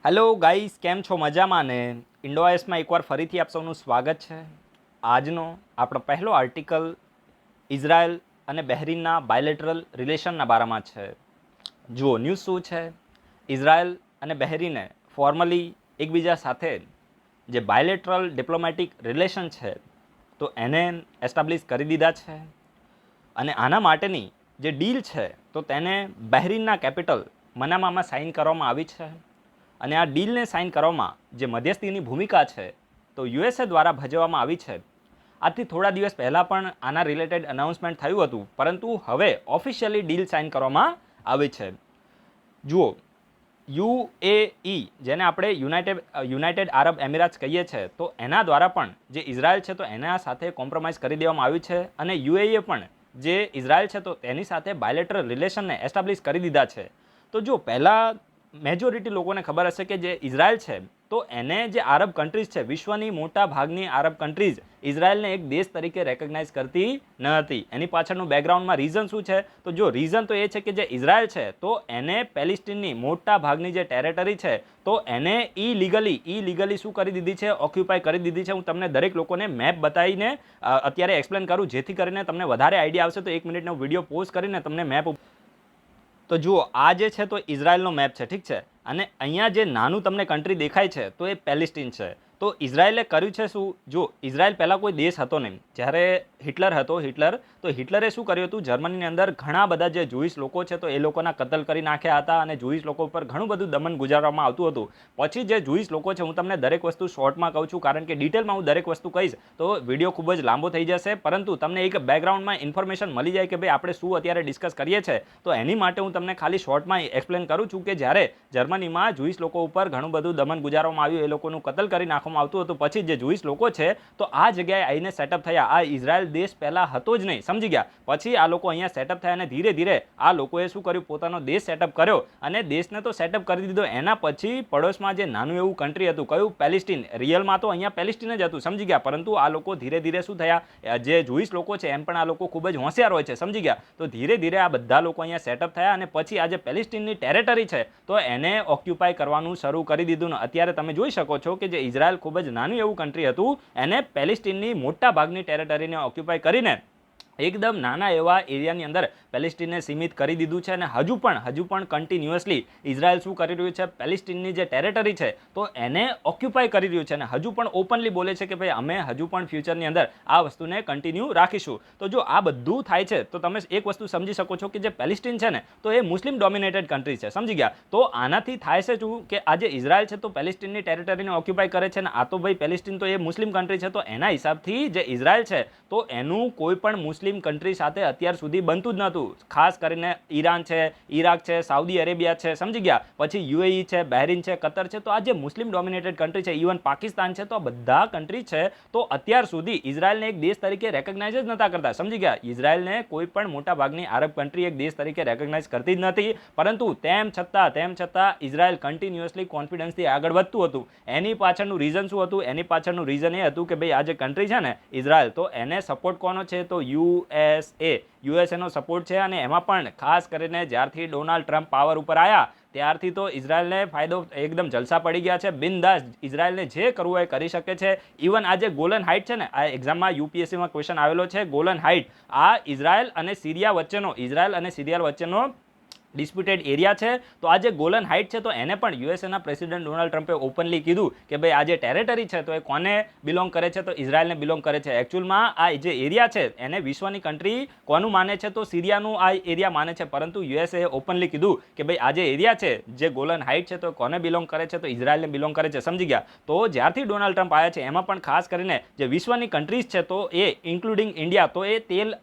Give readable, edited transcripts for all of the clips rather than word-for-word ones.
Hello guys, કેમ છો? મજામાં ને? ઇન્ડોએસમાં એકવાર ફરીથી આપ સૌનું સ્વાગત છે. આજનો આપણો પહેલો આર્ટિકલ ઇઝરાયલ અને બહેરીનના બાયલેટરલ રિલેશનના બારામાં છે. જુઓ ન્યૂઝ શું છે. ઇઝરાયલ અને બહેરીને ફોર્મલી એકબીજા સાથે જે બાયલેટરલ ડિપ્લોમેટિક રિલેશન છે તો એને એસ્ટાબ્લિશ કરી દીધા છે. અને આના માટેની જે ડીલ છે તો તેને બહેરીનના કેપિટલ મનામામાં સાઇન કરવામાં આવી છે. અને આ ડીલને સાઇન કરવામાં જે મધ્યસ્થીની ભૂમિકા છે તો યુએસએ દ્વારા ભજવવામાં આવી છે. આથી થોડા દિવસ પહેલાં પણ આના રિલેટેડ અનાઉન્સમેન્ટ થયું હતું, પરંતુ હવે ઓફિશિયલી ડીલ સાઇન કરવામાં આવી છે. જુઓ, યુએઈ જેને આપણે યુનાઇટેડ આરબ એમિરાટ્સ કહીએ છીએ, તો એના દ્વારા પણ જે ઇઝરાયલ છે તો એના સાથે કોમ્પ્રોમાઇઝ કરી દેવામાં આવ્યું છે. અને યુએઈએ પણ જે ઇઝરાયલ છે તો તેની સાથે બાયલેટરલ રિલેશનને એસ્ટાબ્લિશ કરી દીધા છે. તો જો પહેલાં મેજોરિટી લોકોને ખબર હશે કે જે ઇઝરાયલ છે તો એને જે આરબ કન્ટ્રીઝ છે, વિશ્વની મોટા ભાગની આરબ કન્ટ્રીઝ ઇઝરાયલને એક દેશ તરીકે રેકગ્નાઇઝ કરતી ન હતી. એની પાછળનું બેકગ્રાઉન્ડમાં રીઝન શું છે? તો જો રીઝન તો એ છે કે જે ઇઝરાયલ છે તો એને પેલેસ્ટીનની મોટા ભાગની જે ટેરેટરી છે તો એને ઇલીગલી શું કરી દીધી છે? ઓક્યુપાય કરી દીધી છે. હું તમને દરેક લોકોને મેપ બતાવીને અત્યારે એક્સપ્લેન કરું, જેથી કરીને તમને વધારે આઈડિયા આવશે. તો 1 મિનિટનો વિડીયો પોઝ કરીને તમને મેપ. તો જુઓ, આ જે છે તો ઇઝરાયલનો મેપ છે, ઠીક છે. અને અહીંયા જે નાનું તમને કન્ટ્રી દેખાય છે તો એ પેલેસ્ટીન છે. તો ઇઝરાયલે કર્યું છે શું? જો ઇઝરાયલ પહેલાં કોઈ દેશ હતો નહીં. જ્યારે હિટલર તો હિટલરે શું કર્યું હતું? જર્મનીની અંદર ઘણા બધા જે જુઈશ લોકો છે તો એ લોકોના કતલ કરી નાખ્યા હતા અને જુઈશ લોકો ઉપર ઘણું બધું દમન ગુજારવામાં આવતું હતું. પછી જે જુઈશ લોકો છે, હું તમને દરેક વસ્તુ શોર્ટમાં કહું છું, કારણ કે ડિટેલમાં હું દરેક વસ્તુ કહીશ તો વિડીયો ખૂબ જ લાંબો થઈ જશે. પરંતુ તમને એક બેકગ્રાઉન્ડમાં ઇન્ફોર્મેશન મળી જાય કે ભાઈ આપણે શું અત્યારે ડિસ્કસ કરીએ છીએ. તો એની માટે હું તમને ખાલી શોર્ટમાં એક્સપ્લેન કરું છું કે જ્યારે જર્મનીમાં જુઈશ લોકો ઉપર ઘણું બધું દમન ગુજારવામાં આવ્યું, એ લોકોનું કતલ કરી નાખવામાં આવતું હતું. પછી જે જુઈશ લોકો છે તો આ જગ્યાએ આવીને સેટઅપ થયા. આ ઇઝરાયલ દેશ પહેલા હતો જ નહીં, સમજી ગયા. પછી આ લોકો અહીંયા સેટઅપ થયા અને ધીરે ધીરે આ લોકોએ શું કર્યું? પોતાનો દેશ સેટઅપ કર્યો. અને દેશને તો સેટઅપ કરી દીધો. એના પછી પડોશમાં જે નાનું એવું કન્ટ્રી હતું, કયું? પેલેસ્ટીન. રિયલમાં તો અહીંયા પેલેસ્ટીન જ હતું, સમજી ગયા. પરંતુ આ લોકો ધીરે ધીરે શું થયા? જે જુઈશ લોકો છે એમ પણ આ લોકો ખૂબ જ હોશિયાર હોય છે, સમજી ગયા. તો ધીરે ધીરે આ બધા લોકો અહીંયા સેટઅપ થયા અને પછી આ જે પેલેસ્ટીનની ટેરેટરી છે તો એને ઓક્યુપાય કરવાનું શરૂ કરી દીધું. ને અત્યારે તમે જોઈ શકો છો કે જે ઇઝરાયલ ખૂબ જ નાનું એવું કન્ટ્રી હતું, એને પેલેસ્ટીનની મોટા ભાગની ટેરેટરીને ઓક્યુપાય કરીને એકદમ નાના એવા એરિયાની અંદર પેલેસ્ટીનને સીમિત કરી દીધું છે. અને હજુ પણ કન્ટિન્યુઅસલી ઇઝરાયલ શું કરી રહ્યું છે? પેલેસ્ટીનની જે ટેરેટરી છે તો એને ઓક્યુપાય કરી રહ્યું છે. અને હજુ પણ ઓપનલી બોલે છે કે ભાઈ અમે હજુ પણ ફ્યુચરની અંદર આ વસ્તુને કન્ટિન્યુ રાખીશું. તો જો આ બધું થાય છે તો તમે એક વસ્તુ સમજી શકો છો કે જે પેલેસ્ટીન છે ને તો એ મુસ્લિમ ડોમિનેટેડ કન્ટ્રી છે, સમજી ગયા. તો આનાથી થાય છે શું કે આ જે ઇઝરાયલ છે તો પેલેસ્ટીનની ટેરેટરીને ઓક્યુપાય કરે છે. અને આ તો ભાઈ પેલેસ્ટીન તો એ મુસ્લિમ કન્ટ્રી છે, તો એના હિસાબથી જે ઇઝરાયલ છે તો એનું કોઈ પણ મુસ્લિમ કન્ટ્રી સાથે અત્યાર સુધી બનતું જ નહોતું. ખાસ કરીને ઈરાન છે, ઈરાક છે, સાઉદી અરેબિયા છે, સમજી ગયા. પછી યુએઈ છે, બહેરીન છે, કતર છે. તો આ જે મુસ્લિમ ડોમિનેટેડ કન્ટ્રી છે, ઇવન પાકિસ્તાન છે, તો આ બધા કન્ટ્રી છે તો અત્યાર સુધી ઇઝરાયલને એક દેશ તરીકે રેકગ્નાઇઝ જ નતા કરતા, સમજી ગયા. ઇઝરાયલને કોઈ પણ મોટા ભાગની આરબ કન્ટ્રી એક દેશ તરીકે રેકગ્નાઇઝ કરતી જ નથી. પરંતુ તેમ છતાં ઇઝરાયલ કન્ટિન્યુઅસલી કોન્ફિડન્સથી આગળ વધતું હતું. એની પાછળનું રીઝન શું હતું? એની પાછળનું રીઝન એ હતું કે ભાઈ આ જે કન્ટ્રી છે ને ઇઝરાયલ, તો એને સપોર્ટ કોનો છે? તો યુએસએનો સપોર્ટ છે. અને એમાં પણ ખાસ કરીને જ્યારથી ડોનાલ્ડ ટ્રમ્પ પાવર ઉપર આવ્યા ત્યારથી તો ઇઝરાયલને ફાયદો એકદમ જલસા પડી ગયા છે. બિંદાસ ઇઝરાયલને જે કરવું હોય કરી શકે છે. ઇવન આ જે ગોલન હાઇટ છે ને, આ એક્ઝામમાં યુપીએસસીમાં ક્વેશ્ચન આવેલો છે, ગોલન હાઇટ. આ ઇઝરાયલ અને સિરિયા વચ્ચેનો ડિસ્પ્યુટેડ એરિયા છે. તો આ જે ગોલન હાઇટ છે તો એને પણ યુએસએના પ્રેસિડેન્ટ ડોનાલ્ડ ટ્રમ્પે ઓપનલી કીધું કે ભાઈ આ જે ટેરેટરી છે તો એ કોને બિલોંગ કરે છે? તો ઇઝરાયલને બિલોંગ કરે છે. એકચ્યુઅલમાં આ જે એરિયા છે એને વિશ્વની કન્ટ્રી કોનું માને છે? તો સિરિયાનું આ એરિયા માને છે. પરંતુ યુએસએ ઓપનલી કીધું કે ભાઈ આ જે એરિયા છે, જે ગોલન હાઇટ છે, તો કોને બિલોંગ કરે છે? તો ઇઝરાયલને બિલોંગ કરે છે, સમજી ગયા. તો જ્યારથી ડોનાલ્ડ ટ્રમ્પ આવ્યા છે એમાં પણ ખાસ કરીને જે વિશ્વની કન્ટ્રીઝ છે તો એ ઇન્ક્લુડિંગ ઇન્ડિયા, તો એ તેલ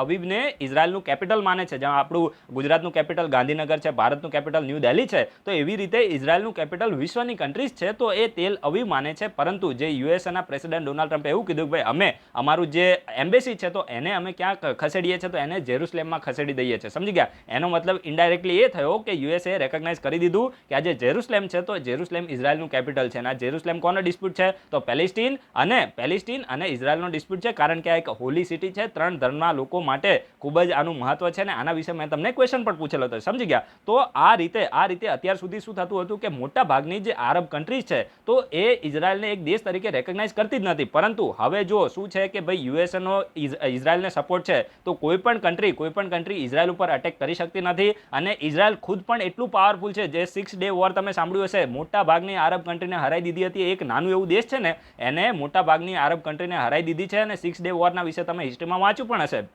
અવીવને ઇઝરાયલનું કેપિટલ માને છે. જ્યાં આપણું ગુજરાતનું કેપિટલ ગાંધીનગર છે, ભારતનું કેપિટલ ન્યૂ દિલ્હી છે, તો એવી રીતે ઇઝરાયલનું કેપિટલ વિશ્વની કન્ટ્રીઝ છે તો એ તેલ અવીવ માને છે. પરંતુ જે યુએસએના પ્રેસિડેન્ટ ડોનાલ્ડ ટ્રમ્પે એવું કીધું કે ભાઈ અમે અમારું જે એમ્બેસી છે તો એને અમે ક્યાં ખસેડીએ છીએ? તો એને જેરુસલેમમાં ખસેડી દઈએ છીએ, સમજી ગયા. એનો મતલબ ઇનડાયરેક્ટલી એ થયો કે યુએસએ રેકગ્નાઇઝ કરી દીધું કે આ જે જેરુસલેમ છે તો જેરુસલેમ ઇઝરાયલનું કેપિટલ છે. અને આ જેરુસલેમ કોનો ડિસ્પ્યુટ છે? તો પેલેસ્ટીન અને ઇઝરાયલનો ડિસ્પ્યુટ છે. કારણ કે આ એક હોલી સિટી છે, 3 ધર્મના લોકો માટે ખૂબ જ આનું મહત્વ છે. અને આના વિશે મેં તમને ક્વેશ્ચન પણ પૂછેલો હતો, સમજી ગયા. તો આ રીતે અત્યાર સુધી શું થતું હતું કે મોટા ભાગની જે આરબ કન્ટ્રીઝ છે તો એ ઇઝરાયલને એક દેશ તરીકે રેકગ્નાઇઝ કરતી જ નથી. પરંતુ હવે જો શું છે કે ભાઈ યુએસએનો ઇઝરાયલને સપોર્ટ છે તો કોઈ પણ કન્ટ્રી ઇઝરાયલ ઉપર અટેક કરી શકતી નથી. અને ઇઝરાયલ ખુદ પણ એટલું પાવરફુલ છે. જે 6 ડે વોર તમે સાંભળ્યું હશે, મોટા ભાગની આરબ કન્ટ્રીને હરાઈ દીધી હતી. એક નાનું એવું દેશ છે ને એને મોટા ભાગની આરબ કન્ટ્રીને હરાઈ દીધી છે. અને 6 ડે વોરના વિશે તમે હિસ્ટ્રીમાં વાંચ્યું પણ હશે.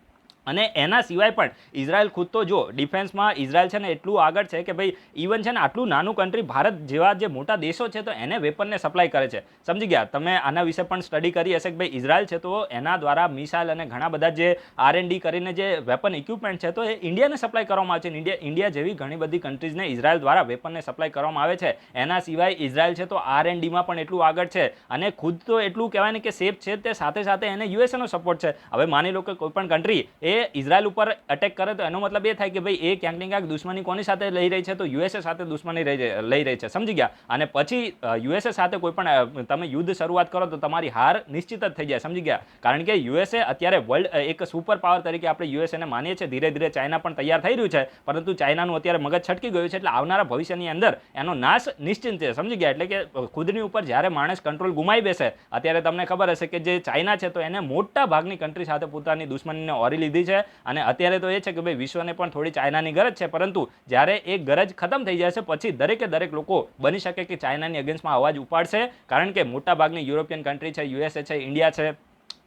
અને એના સિવાય પણ ઇઝરાયલ ખુદ તો જો ડિફેન્સમાં ઇઝરાયલ છે ને એટલું આગળ છે કે ભાઈ ઇવન છે ને આટલું નાનું કન્ટ્રી ભારત જેવા જે મોટા દેશો છે તો એને વેપનને સપ્લાય કરે છે, સમજી ગયા. તમે આના વિશે પણ સ્ટડી કરી હશે કે ભાઈ ઇઝરાયલ છે તો એના દ્વારા મિસાઇલ અને ઘણા બધા જે R&D કરીને જે વેપન ઇક્વિપમેન્ટ છે તો એ ઇન્ડિયાને સપ્લાય કરવામાં આવે છે. ઇન્ડિયા જેવી ઘણી બધી કન્ટ્રીઝને ઇઝરાયલ દ્વારા વેપનને સપ્લાય કરવામાં આવે છે. એના સિવાય ઇઝરાયલ છે તો R&Dમાં પણ એટલું આગળ છે અને ખુદ તો એટલું કહેવાય ને કે સેફ છે, તે સાથે સાથે એને યુએસએનો સપોર્ટ છે. હવે માની લો કે કોઈ પણ કન્ટ્રી એ ઇઝરાયલ ઉપર અટેક કરે તો એનો મતલબ એ થાય કે ભાઈ એ ક્યાંક ને ક્યાંક દુશ્મની કોની સાથે લઈ રહી છે, તો યુએસએ સાથે દુશ્મની લઈ રહી છે, સમજી ગયા. અને પછી યુએસએ સાથે કોઈ પણ તમે યુદ્ધ શરૂઆત કરો તો તમારી હાર નિશ્ચિત જ થઈ જાય, સમજી ગયા. કારણ કે યુએસએ અત્યારે વર્લ્ડ એક સુપર પાવર તરીકે આપણે યુએસએને માનીએ છીએ. ધીરે ધીરે ચાઇના પણ તૈયાર થઈ રહ્યું છે, પરંતુ ચાઇનાનું અત્યારે મગજ છટકી ગયું છે. એટલે આવનારા ભવિષ્યની અંદર એનો નાશ નિશ્ચિત છે, સમજી ગયા. એટલે કે ખુદની ઉપર જ્યારે માણસ કંટ્રોલ ગુમાવી બેસે, અત્યારે તમને ખબર હશે કે જે ચાઇના છે તો એને મોટા ભાગની કન્ટ્રી સાથે પોતાની દુશ્મનીને ઓરી લીધી છે. અને અત્યારે તો એ છે કે ભાઈ વિશ્વને પણ થોડી ચાઇનાની ગરજ છે. પરંતુ જ્યારે એ ગરજ ખતમ થઈ જશે પછી દરેક લોકો બની શકે કે ચાઇનાની અગેન્સ્ટમાં અવાજ ઉપાડશે. કારણ કે મોટા ભાગની યુરોપિયન કન્ટ્રી છે, યુએસએ છે, ઇન્ડિયા છે,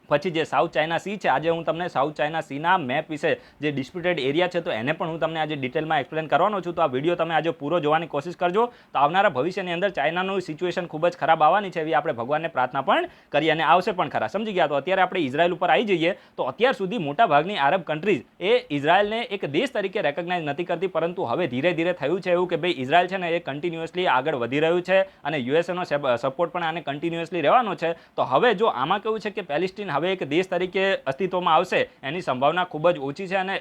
પછી જે સાઉથ ચાઇના સી છે. આજે હું તમને સાઉથ ચાઇના સીના મેપ વિશે જે ડિસ્પ્યુટેડ એરિયા છે તો એને પણ હું તમને આજે ડિટેલમાં એક્સપ્લેન કરવાનો છું. તો આ વિડીયો તમે આજે પૂરો જોવાની કોશિશ કરજો. તો આવનારા ભવિષ્યની અંદર ચાઇનાનું સિચ્યુએશન ખૂબ જ ખરાબ આવવાની છે એવી આપણે ભગવાનને પ્રાર્થના પણ કરીએ અને આવશે પણ ખરા, સમજી ગયા. તો અત્યારે આપણે ઇઝરાયલ ઉપર આવી જઈએ તો અત્યાર સુધી મોટા ભાગની આરબ કન્ટ્રીઝ એ ઇઝરાયલને એક દેશ તરીકે રેકગ્નાઇઝ નથી કરતી. પરંતુ હવે ધીરે ધીરે થયું છે એવું કે ભાઈ ઇઝરાયલ છે ને એ કન્ટિન્યુઅસલી આગળ વધી રહ્યું છે અને યુએસએનો સપોર્ટ પણ આને કન્ટિન્યુઅસલી રહેવાનો છે. તો હવે જો આમાં કેવું છે કે પેલેસ્ટીન હવે એક દેશ તરીકે અસ્તિત્વમાં આવશે એની સંભાવના ખૂબ જ ઓછી છે. અને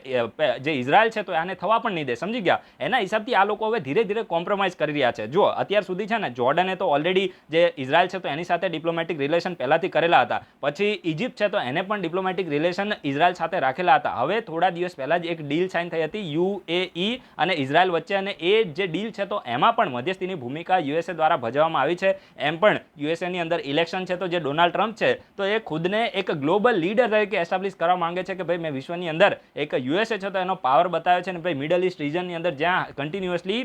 જે ઇઝરાયલ છે તો આને થવા પણ નહીં દે, સમજી ગયા. એના હિસાબથી આ લોકો હવે ધીરે ધીરે કોમ્પ્રોમાઇઝ કરી રહ્યા છે. જો અત્યાર સુધી છે ને જોર્ડને તો ઓલરેડી જે ઇઝરાયલ છે તો એની સાથે ડિપ્લોમેટિક રિલેશન પહેલાથી કરેલા હતા. પછી ઇજિપ્ત છે તો એને પણ ડિપ્લોમેટિક રિલેશન ઇઝરાયલ સાથે રાખેલા હતા. હવે થોડા દિવસ પહેલા જ એક ડીલ સાઇન થઈ હતી UAE અને ઇઝરાયલ વચ્ચે. અને એ જે ડીલ છે તો એમાં પણ મધ્યસ્થીની ભૂમિકા યુએસએ દ્વારા ભજવવામાં આવી છે. એમ પણ યુએસએની અંદર ઇલેક્શન છે તો જે ડોનાલ્ડ ટ્રમ્પ છે તો એ ખુદને એક ગ્લોબલ લીડર તરીકે એસ્ટાબ્લિશ કરવા માંગે છે કે ભાઈ મેં વિશ્વની અંદર એક યુએસએ છે તો એનો પાવર બતાવ્યો છે. ને ભાઈ મિડલ ઈસ્ટ રિજનની અંદર જ્યાં કન્ટિન્યુઅસલી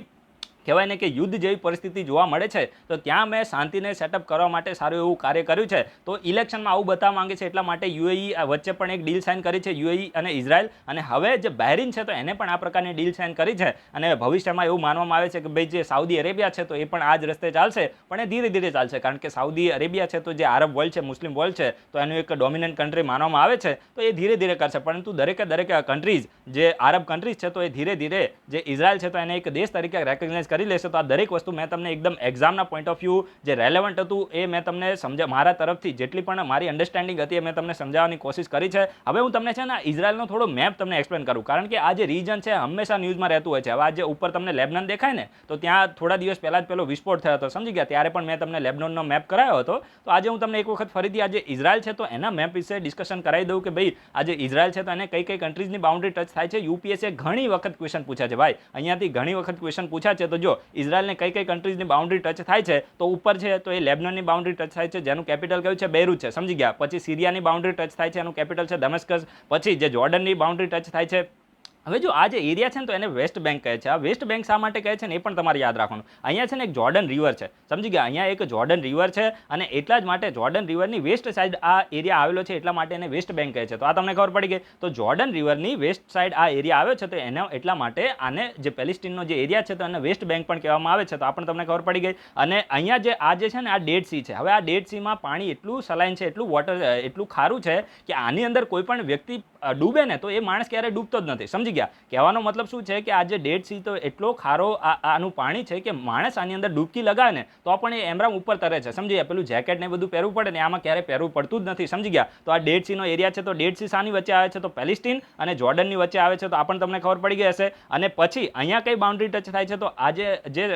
કહેવાય ને કે યુદ્ધ જેવી પરિસ્થિતિ જોવા મળે છે તો ત્યાં મેં શાંતિને સેટઅપ કરવા માટે સારું એવું કાર્ય કર્યું છે. તો ઇલેક્શનમાં આવું બતાવવા માંગે છે એટલા માટે UAE વચ્ચે પણ એક ડીલ સાઇન કરી છે, UAE અને ઇઝરાયલ. અને હવે જે બહેરીન છે તો એને પણ આ પ્રકારની ડીલ સાઇન કરી છે. અને ભવિષ્યમાં એવું માનવામાં આવે છે કે ભાઈ જે સાઉદી અરેબિયા છે તો એ પણ આ જ રસ્તે ચાલશે, પણ એ ધીરે ધીરે ચાલશે. કારણ કે સાઉદી અરેબિયા છે તો જે આરબ વર્લ્ડ છે, મુસ્લિમ વર્લ્ડ છે તો એનું એક ડોમિનન્ટ કન્ટ્રી માનવામાં આવે છે. તો એ ધીરે ધીરે કરશે. પરંતુ દરેક કન્ટ્રીઝ જે આરબ કન્ટ્રીઝ છે તો એ ધીરે ધીરે જે ઇઝરાયલ છે તો એને એક દેશ તરીકે રેકગ્નાઇઝ કરી લેશે. તો આ દરેક વસ્તુ મેં તમને એકદમ એક્ઝામના પોઈન્ટ ઓફ વ્યૂ જે રેલેવન્ટ હતું એ મેં તમને મારા તરફથી જેટલી પણ મારી અન્ડરસ્ટેન્ડિંગ હતી એ મેં તમને સમજાવવાની કોશિશ કરી છે. હવે હું તમને છે ને ઇઝરાયલનો થોડો મેપ તમને એક્સપ્લેન કરું. કારણ કે આ જે રીજન છે હંમેશા ન્યૂઝમાં રહેતું હોય છે. હવે આ જે ઉપર તમને લેબનન દેખાય ને તો ત્યાં થોડા દિવસ પહેલા જ પેલો વિસ્ફોટ થયો હતો, સમજી ગયા. ત્યારે પણ મેં તમને લેબનનનો મેપ કરાયો હતો. તો આજે હું તમને એક વખત ફરીથી આજે ઇઝરાયલ છે તો એના મેપ વિશે ડિસ્કશન કરાવી દઉં કે ભાઈ આજે ઇઝરાયલ છે તો એને કઈ કઈ કન્ટ્રીઝની બાઉન્ડ્રી ટચ થાય છે. UPSC ઘણી વખત ક્વેશ્ચન પૂછ્યા છે ભાઈ, અહીંયાથી ઘણી વખત ક્વેશ્ચન પૂછ્યા છે. તો જો ઇઝરાયલને કઈ કઈ કન્ટ્રીઝની બાઉન્ડ્રી ટચ થાય છે તો ઉપર છે તો એ લેબનનની બાઉન્ડ્રી ટચ થાય છે જેનું કેપિટલ કયું છે, બેરુત છે, સમજી ગયા. પછી સિરિયાની બાઉન્ડ્રી ટચ થાય છે, એનું કેપિટલ છે દમેસ્કસ. પછી જે જોર્ડનની બાઉન્ડ્રી ટચ થાય છે. હવે જો આ જે એરિયા છે ને તો એને વેસ્ટ બેંક કહે છે. આ વેસ્ટ બેંક શા માટે કહે છે ને એ પણ તમારે યાદ રાખવાનું. અહીંયા છે ને એક જોર્ડન રિવર છે, સમજી ગયા. અહીંયા એક જોર્ડન રિવર છે અને એટલા જ માટે જોર્ડન રિવરની વેસ્ટ સાઈડ આ એરિયા આવેલો છે એટલા માટે એને વેસ્ટ બેંક કહે છે. તો આ તમને ખબર પડી ગઈ. તો જોર્ડન રિવરની વેસ્ટ સાઈડ આ એરિયા આવ્યો છે તો એનો એટલા માટે આને જે પેલેસ્ટીનનો જે એરિયા છે તો એને વેસ્ટ બેંક પણ કહેવામાં આવે છે. તો આ પણ તમને ખબર પડી ગઈ. અને અહીંયા જે આ જે છે ને આ ડેડ સી છે. હવે આ ડેડ સીમાં પાણી એટલું સલાઈન છે, એટલું વોટર એટલું ખારું છે કે આની અંદર કોઈ પણ વ્યક્તિ ડૂબે ને તો એ માણસ ક્યારેય ડૂબતો જ નથી, સમજી ગયા. કહેવાનો મતલબ શું છે કે આ જે ડેડ સી તો એટલો ખારો આનું પાણી છે કે માણસ આની અંદર ડૂબકી લગાવે ને તો પણ એ એમરામ ઉપર તરે છે, સમજી ગયા. પેલું જેકેટ ને બધું પહેરવું પડે ને આમાં ક્યારે પહેરવું પડતું જ નથી, સમજી ગયા. તો આ ડેડ સીનો એરિયા છે તો ડેડ સી શાની વચ્ચે આવે છે તો પેલેસ્ટીન અને જોર્ડનની વચ્ચે આવે છે. તો આ પણ તમને ખબર પડી ગઈ હશે. અને પછી અહીંયા કઈ બાઉન્ડ્રી ટચ થાય છે તો આ જે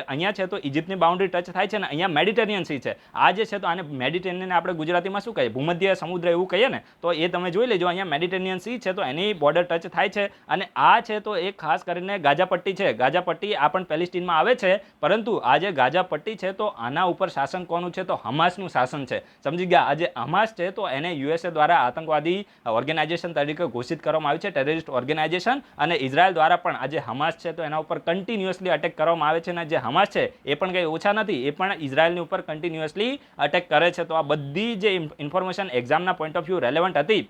અહીંયા છે તો ઇજિપ્તની બાઉન્ડ્રી ટચ થાય છે ને અહીંયા મેડિટેરિયન સી છે. આ જે છે તો આને મેડિટેરિયન આપણે ગુજરાતીમાં શું કહીએ, ભૂમધ્ય સમુદ્ર એવું કહીએ ને. તો એ તમે જોઈ લેજો. અહીંયા મેડિટેરિયન સી છે તો એની બોર્ડર ટચ થાય છે. અને આ આ છે તો એક ખાસ કરીને ગાઝા પટ્ટી છે. ગાઝા પટ્ટી આ પણ પેલેસ્ટીનમાં આવે છે, પરંતુ આ જે ગાઝા પટ્ટી છે તો આના ઉપર શાસન કોનું છે? તો હમાસનું શાસન છે. સમજી ગયા? આ જે હમાસ છે તો એને યુએસએ દ્વારા આતંકવાદી ઓર્ગેનાઇઝેશન તરીકે ઘોષિત કરવામાં આવી છે, ટેરરિસ્ટ ઓર્ગેનાઇઝેશન. અને ઇઝરાયલ દ્વારા પણ આ જે હમાસ છે તો એના ઉપર કન્ટિન્યુઅસલી અટેક કરવામાં આવે છે. અને જે હમાસ છે એ પણ કંઈ ઓછા નથી, એ પણ ઇઝરાયલની ઉપર કન્ટિન્યુઅસલી અટેક કરે છે. તો આ બધી જે ઇન્ફોર્મેશન એક્ઝામના પોઈન્ટ ઓફ વ્યૂ રેલેવન્ટ હતી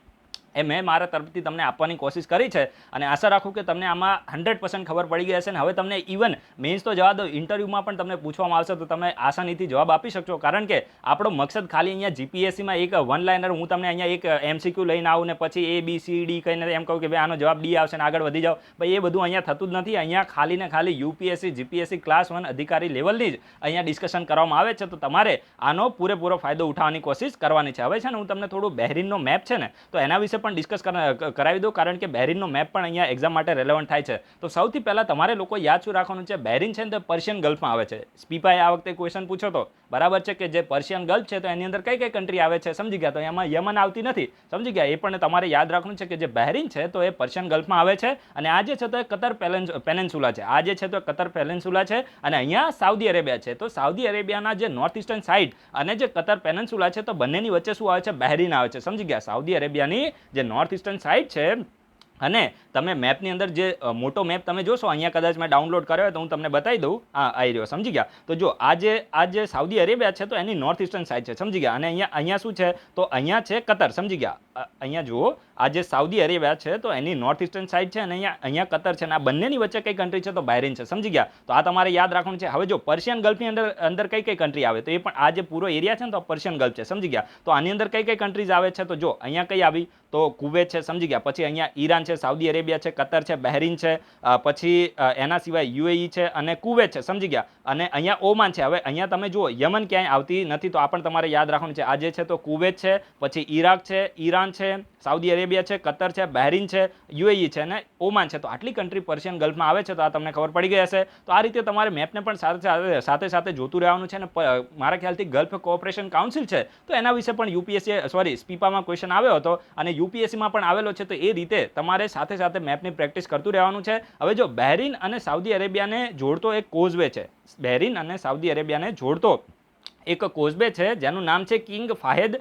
એ મેં મારા તરફથી તમને આપવાની કોશિશ કરી છે, અને આશા રાખું કે તમને આમાં 100% ખબર પડી ગઈ હશે. ને હવે તમને ઇવન મેન્સ તો જવા દો, ઇન્ટરવ્યૂમાં પણ તમને પૂછવામાં આવશે તો તમે આસાનીથી જવાબ આપી શકશો, કારણ કે આપણો મકસદ ખાલી અહીંયા જીપીએસસીમાં એક વન લાઇનર હું તમને અહીંયા એક એમસીક્યુ લઈને આવું ને પછી ABCD કહીને એમ કહું કે ભાઈ આનો જવાબ ડી આવશે ને આગળ વધી જાઓ. ભાઈ એ બધું અહીંયા થતું જ નથી. અહીંયા ખાલી ને ખાલી યુપીએસસી જીપીએસસી ક્લાસ 1 અધિકારી લેવલની જ અહીંયા ડિસ્કશન કરવામાં આવે છે. તો તમારે આનો પૂરેપૂરો ફાયદો ઉઠાવવાની કોશિશ કરવાની છે. હવે છે ને હું તમને થોડું બહેરીનનો મેપ છે ને તો એના વિશે પણ ડિસ્કસ કરાવી દો, કારણ કે બહેરીનનો મેપ પણ અહીંયા એક્ઝામ માટે રેલેવન્ટ થાય છે. તો સૌથી પહેલા તમારે લોકો યાદ શું રાખવાનું છે? બહેરીન છે ને તે પર્શિયન ગલ્ફમાં આવે છે. સ્પીપાએ આ વખતે ક્વેશ્ચન પૂછ્યો તો, બરાબર છે, કે જે પર્શિયન ગલ્ફ છે તો એની અંદર કઈ કઈ કન્ટ્રી આવે છે? સમજી ગયા? તો એમાં યમન આવતી નથી. સમજી ગયા? એ પણ તમારે યાદ રાખવાનું છે કે જે બહેરીન છે તો એ પર્શિયન ગલ્ફમાં આવે છે, અને આ જે છે તો એ કતર પેલેન્સુલા છે. આ જે છે તો કતર પેલેન્સુલા છે, અને અહીંયા સાઉદી અરેબિયા છે. તો સાઉદી અરેબિયાના જે નોર્થ ઇસ્ટર્ન સાઇડ અને જે કતર પેલેન્સુલા છે તો બંનેની વચ્ચે શું આવે છે? બહેરીન આવે છે. સમજી ગયા? સાઉદી અરેબિયાની જે નોર્થ ઇસ્ટર્ન સાઇડ છે, અને તમે મેપની અંદર જે મોટો મેપ તમે જોશો, અહીંયા કદાચ મેં ડાઉનલોડ કર્યો હોય તો હું તમને બતાવી દઉં. આવી રહ્યો. સમજી ગયા? તો જો આ જે સાઉદી અરેબિયા છે તો એની નોર્થ ઇસ્ટર્ન સાઇડ છે. સમજી ગયા? અને અહીંયા શું છે? તો અહીંયા છે કતર. સમજી ગયા? અહીંયા જુઓ, આ જે સાઉદી અરેબિયા છે તો એની નોર્થ ઇસ્ટર્ન સાઇડ છે, અને અહીંયા કતર છે, અને આ બંનેની વચ્ચે કઈ કન્ટ્રી છે? તો બહેરીન છે. સમજી ગયા? તો આ તમારે યાદ રાખવાનું છે. હવે જો પર્શિયન ગલ્ફની અંદર કઈ કઈ કન્ટ્રી આવે? તો એ પણ આ જે પૂરો એરિયા છે ને તો પર્શિયન ગલ્ફ છે. સમજી ગયા? તો આની અંદર કઈ કઈ કન્ટ્રીઝ આવે છે? તો જો અહીંયા કઈ આવી? તો કુવેત છે. સમજી ગયા? પછી અહીંયા ઈરાન છે, સાઉદી અરેબિયા છે, કતર છે, બહેરીન છે, પછી એના સિવાય યુએઈ છે અને કુવેત છે. સમજી ગયા? અને અહીંયા ઓમાન છે. હવે અહીંયા તમે જુઓ, યમન ક્યાંય આવતી નથી, તો આ પણ તમારે યાદ રાખવાનું છે. આ જે છે તો કુવેત છે, પછી ઈરાક છે, ઈરાન છે, સાઉદી અરેબિયા છે, કતર છે, બહેરીન છે, યુએઈ છે અને ઓમાન છે. તો આટલી કન્ટ્રી પર્શિયન ગલ્ફમાં આવે છે. તો આ તમને ખબર પડી ગઈ હશે. તો આ રીતે તમારે મેપને પણ સાથે સાથે જોતું રહેવાનું છે. અને મારા ખ્યાલથી ગલ્ફ કોઓપરેશન કાઉન્સિલ છે તો એના વિશે પણ યુપીએસસી સ્પીપામાં ક્વેશ્ચન આવ્યો હતો, અને યુપીએસસીમાં પણ આવેલો છે. તો એ રીતે તમારે સાથે સાથે મેપની પ્રેક્ટિસ કરતું રહેવાનું છે. હવે જો બહેરીન અને સાઉદી અરેબિયાને જોડતો એક કોઝવે છે, બહેરીન અને સાઉદી અરેબિયાને જોડતો એક કોઝવે છે જેનું નામ છે કિંગ ફાહેદ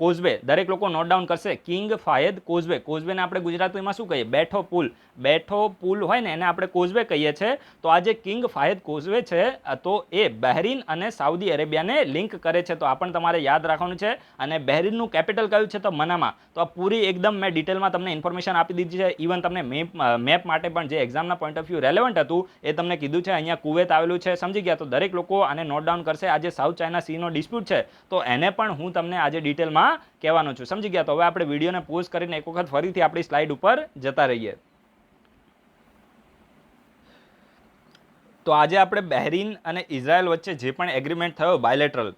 કોઝવે. દરેક લોકો નોટ ડાઉન કરશે, કિંગ ફાહેદ કોઝવે. કોઝવેને આપણે ગુજરાતીમાં શું કહીએ? બેઠો પુલ. બેઠો પુલ હોય ને એને આપણે કોઝવે કહીએ છીએ. તો આ જે કિંગ ફાહેદ કોઝવે છે તો એ બહેરીન અને સાઉદી અરેબિયાને લિંક કરે છે. તો આ પણ તમારે યાદ રાખવાનું છે. અને બહેરીનનું કેપિટલ કયું છે? તો મનામા. તો આ પૂરી એકદમ મેં ડિટેલમાં તમને ઇન્ફોર્મેશન આપી દીધી છે. ઇવન તમને મેપ માટે પણ જે એક્ઝામના પોઈન્ટ ઓફ વ્યૂ રેલેવન્ટ હતું એ તમને કીધું છે. અહીંયા કુવેત આવેલું છે. સમજી ગયા? તો દરેક લોકો આને નોટ ડાઉન કરશે. આ જે સાઉથ ચાઇના સીનો ડિસ્પ્યુટ છે તો એને પણ હું તમને આજે ડિટેલમાં કહેવાનો છું. સમજી ગયા? તો હવે આપણે વિડીયોને પોઝ કરીને એક વખત ફરીથી આપણી સ્લાઇડ ઉપર જતા રહીએ. તો આજે આપણે બહેરીન અને ઇઝરાયલ વચ્ચે જે પણ એગ્રીમેન્ટ થયો બાયલેટરલ,